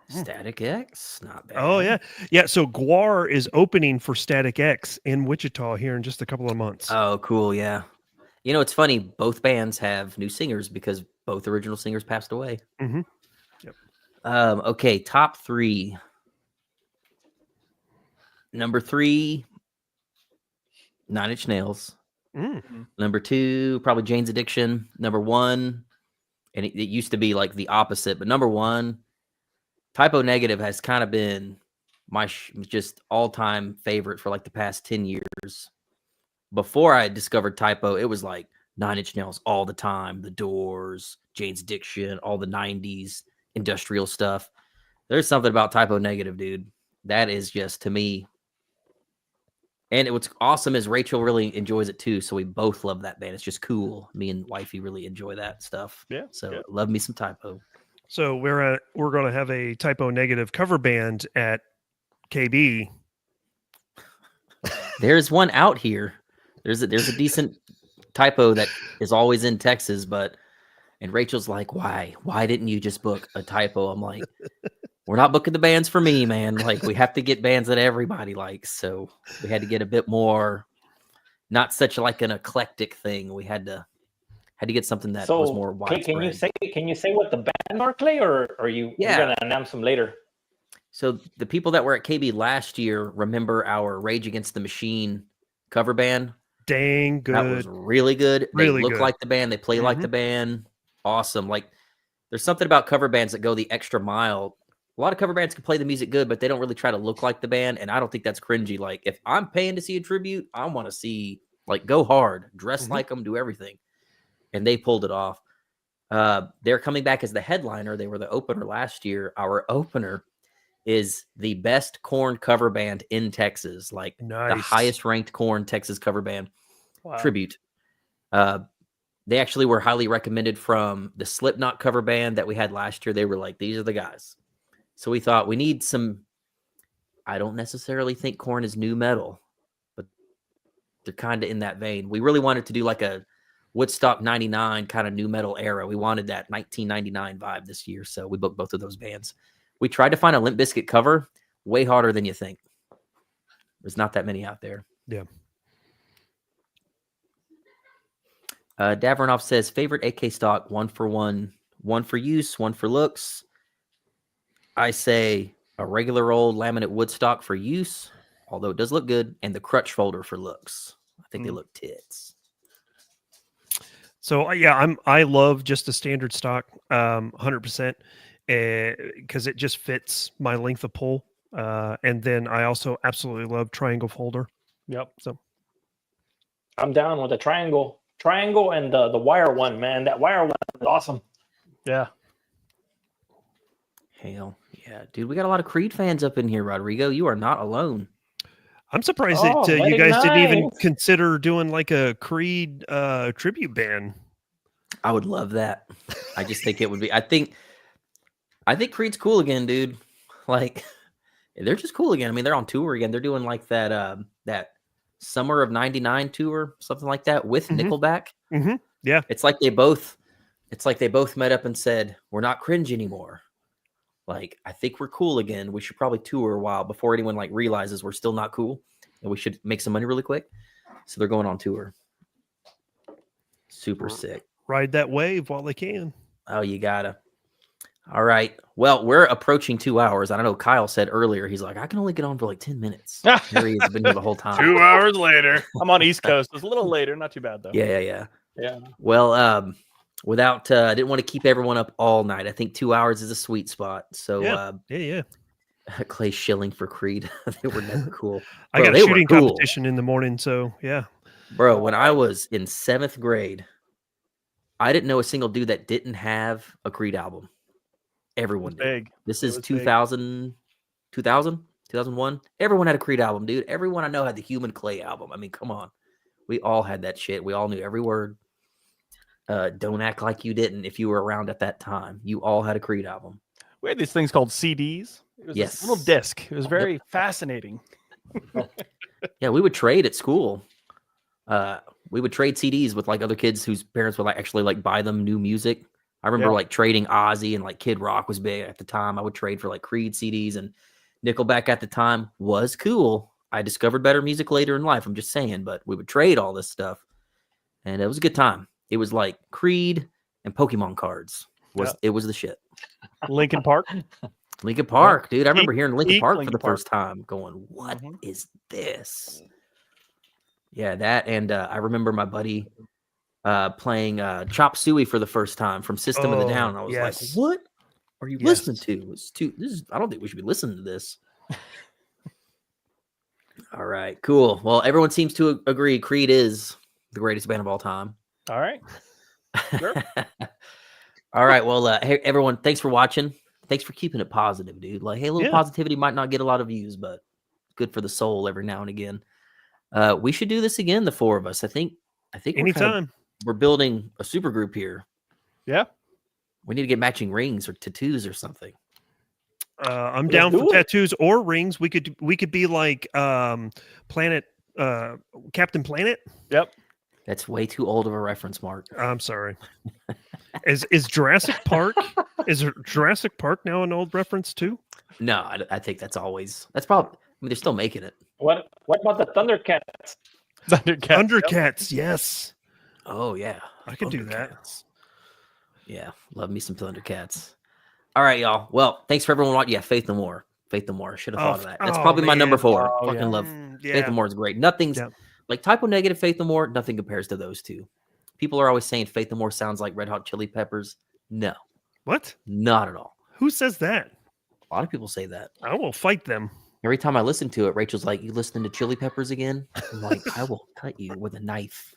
Static X, not bad.
Oh yeah, yeah. So Guar is opening for Static X in Wichita here in just a couple of months.
Oh, cool. Yeah. You know, it's funny. Both bands have new singers because both original singers passed away.
Mm-hmm. Yep.
Okay, top 3. Number 3, 9 Inch Nails. Number 2, probably Jane's Addiction. Number 1, and it used to be like the opposite, but number 1, Typo Negative has kind of been my just all-time favorite for like the past 10 years. Before I discovered Typo, it was like 9 Inch Nails all the time, The Doors, Jane's Addiction, all the 90s industrial stuff. There's something about Typo Negative, dude. That is just, to me. And what's awesome is Rachel really enjoys it too. So we both love that band. It's just cool. Me and Wifey really enjoy that stuff.
Yeah.
So
yeah.
love me some Typo.
So we're going to have a Typo Negative cover band at KB.
There's one out here. There's a decent Typo that is always in Texas, and Rachel's like, why didn't you just book a Typo? I'm like, we're not booking the bands for me, man. Like, we have to get bands that everybody likes. So we had to get a bit more, not such like an eclectic thing. We had to get something that was more widespread.
Can you say what the band are, Clay, or are you're gonna announce them later?
So the people that were at KB last year remember our Rage Against the Machine cover band.
Dang good.
That was really good.
Really
they look
good.
like the band. They play like the band. Awesome. Like, there's something about cover bands that go the extra mile. A lot of cover bands can play the music good, but they don't really try to look like the band. And I don't think that's cringy. Like, if I'm paying to see a tribute, I want to see, like, go hard, dress like them, do everything. And they pulled it off. They're coming back as the headliner. They were the opener last year. Our opener is the best Korn cover band in Texas, like the highest ranked Korn Texas cover band tribute. They actually were highly recommended from the Slipknot cover band that we had last year. They were like, these are the guys. So we thought we need some, I don't necessarily think Korn is new metal, but they're kind of in that vein. We really wanted to do like a Woodstock 99 kind of new metal era. We wanted that 1999 vibe this year. So we booked both of those bands. We tried to find a Limp Bizkit cover, way harder than you think. There's not that many out there.
Yeah.
Davrinoff says, favorite AK stock, 1 for 1. 1 for use, 1 for looks. I say a regular old laminate Woodstock for use, although it does look good, and the crutch folder for looks. I think they look tits.
So yeah, I love just a standard stock, 100%, because it just fits my length of pull. And then I also absolutely love triangle folder.
Yep.
So
I'm down with the triangle and the wire one, man. That wire one is awesome.
Yeah.
Hell yeah, dude. We got a lot of Creed fans up in here, Rodrigo. You are not alone.
I'm surprised that you guys didn't even consider doing like a Creed tribute band.
I would love that. I just think it would be. I think Creed's cool again, dude. Like, they're just cool again. I mean, they're on tour again. They're doing like that that summer of '99 tour, something like that, with Nickelback.
Mm-hmm. Yeah,
it's like they both met up and said, "We're not cringe anymore. Like, I think we're cool again. We should probably tour a while before anyone like realizes we're still not cool, and we should make some money really quick." So they're going on tour. Super sick.
Ride that wave while they can.
Oh, you gotta. All right. Well, we're approaching 2 hours. I don't know. Kyle said earlier, he's like, I can only get on for like 10 minutes. Here he has been here the whole time.
2 hours later. I'm on East Coast. It's a little later. Not too bad, though.
Yeah.
Yeah.
Well, without I didn't want to keep everyone up all night. I think 2 hours is a sweet spot. So
Yeah.
Clay shilling for Creed. They were never cool.
I
Bro,
got a
they were
shooting
cool.
competition in the morning, so yeah.
Bro, when I was in 7th grade, I didn't know a single dude that didn't have a Creed album. Everyone did.
Big.
This
It
is
was big.
2001. Everyone had a Creed album, dude. Everyone I know had the Human Clay album. I mean, come on. We all had that shit. We all knew every word. Don't act like you didn't if you were around at that time. You all had a Creed album.
We had these things called CDs. It was this little
Yes.
disc. It was very fascinating.
Yeah, we would trade at school. We would trade CDs with like other kids whose parents would like actually like buy them new music. I remember
Yeah.
like trading Ozzy and like Kid Rock was big at the time. I would trade for like Creed CDs, and Nickelback at the time was cool. I discovered better music later in life. I'm just saying, but we would trade all this stuff, and it was a good time. It was like Creed and Pokemon cards. It was the shit.
Lincoln Park.
Linkin Park, dude. I remember hearing Linkin
peak
Park for
Linkin
the
Park.
first time, going, "What is
Mhm.
this?" Yeah, that, and I remember my buddy playing Chop Suey for the first time from System of the Down. And I was
yes.
like, "What are you
Yes.
listening to? This is. I don't think we should be listening to this." All right, cool. Well, everyone seems to agree Creed is the greatest band of all time.
All right. Sure.
All right. Well, hey, everyone, thanks for watching. Thanks for keeping it positive, dude. Like, hey, a little
Yeah.
positivity might not get a lot of views, but good for the soul every now and again. We should do this again, the four of us. I think
Anytime.
we're building a super group here.
Yeah.
We need to get matching rings or tattoos or something.
I'm
Let's
down for
do it.
tattoos or rings. We could be like Planet Captain Planet.
Yep.
That's way too old of a reference, Mark.
I'm sorry. Is Jurassic Park Jurassic Park now an old reference too?
No, I think that's probably. I mean, they're still making it.
What about the Thundercats?
Thundercats, yes.
Oh yeah,
I could do that.
Thundercats. Yeah, love me some Thundercats. All right, y'all. Well, thanks for everyone watching. Yeah, Faith No More. Faith No More. Should have thought of that. That's probably my number
man.
4.
Oh,
Fucking
yeah.
love
Yeah.
Faith No More is great. Nothing's
Yeah.
like Typo Negative, Faith No More. Nothing compares to those two. People are always saying Faith No More sounds like Red Hot Chili Peppers. No,
What?
not at all.
Who says that?
A lot of people say that.
I will fight them.
Every time I listen to it, Rachel's like, "You listening to Chili Peppers again?" I'm like, "I will cut you with a knife."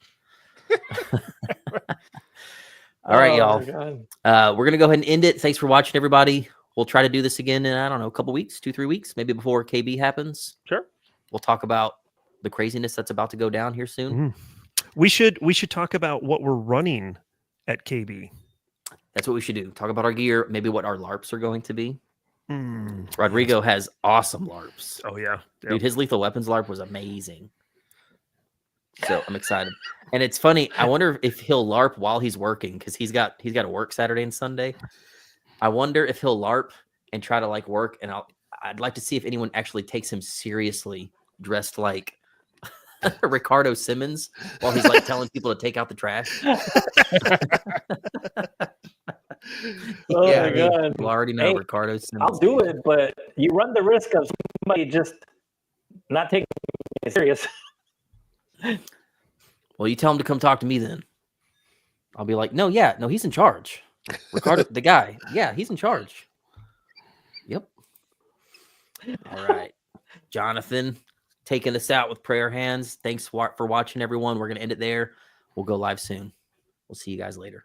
All right,
Oh,
y'all.
my God.
We're gonna go ahead and end it. Thanks for watching, everybody. We'll try to do this again in, I don't know, a couple weeks, 2-3 weeks, maybe before KB happens.
Sure.
We'll talk about the craziness that's about to go down here soon.
We should talk about what we're running at KB.
That's what we should do. Talk about our gear, maybe what our LARPs are going to be.
Mm.
Rodrigo has awesome LARPs.
Oh yeah. Yep.
Dude, his Lethal Weapons LARP was amazing. So I'm excited. And it's funny, I wonder if he'll LARP while he's working, because he's got to work Saturday and Sunday. I wonder if he'll LARP and try to like work, and I'd like to see if anyone actually takes him seriously dressed like Ricardo Simmons while he's like telling people to take out the trash.
Oh
Yeah,
my
I mean,
God.
you already know
Hey,
Ricardo Simmons.
I'll do it, but you run the risk of somebody just not taking it serious.
Well, you tell him to come talk to me then. I'll be like, no, he's in charge. Ricardo, the guy. Yeah, he's in charge. Yep. All right. Jonathan, taking us out with prayer hands. Thanks for watching, everyone. We're going to end it there. We'll go live soon. We'll see you guys later.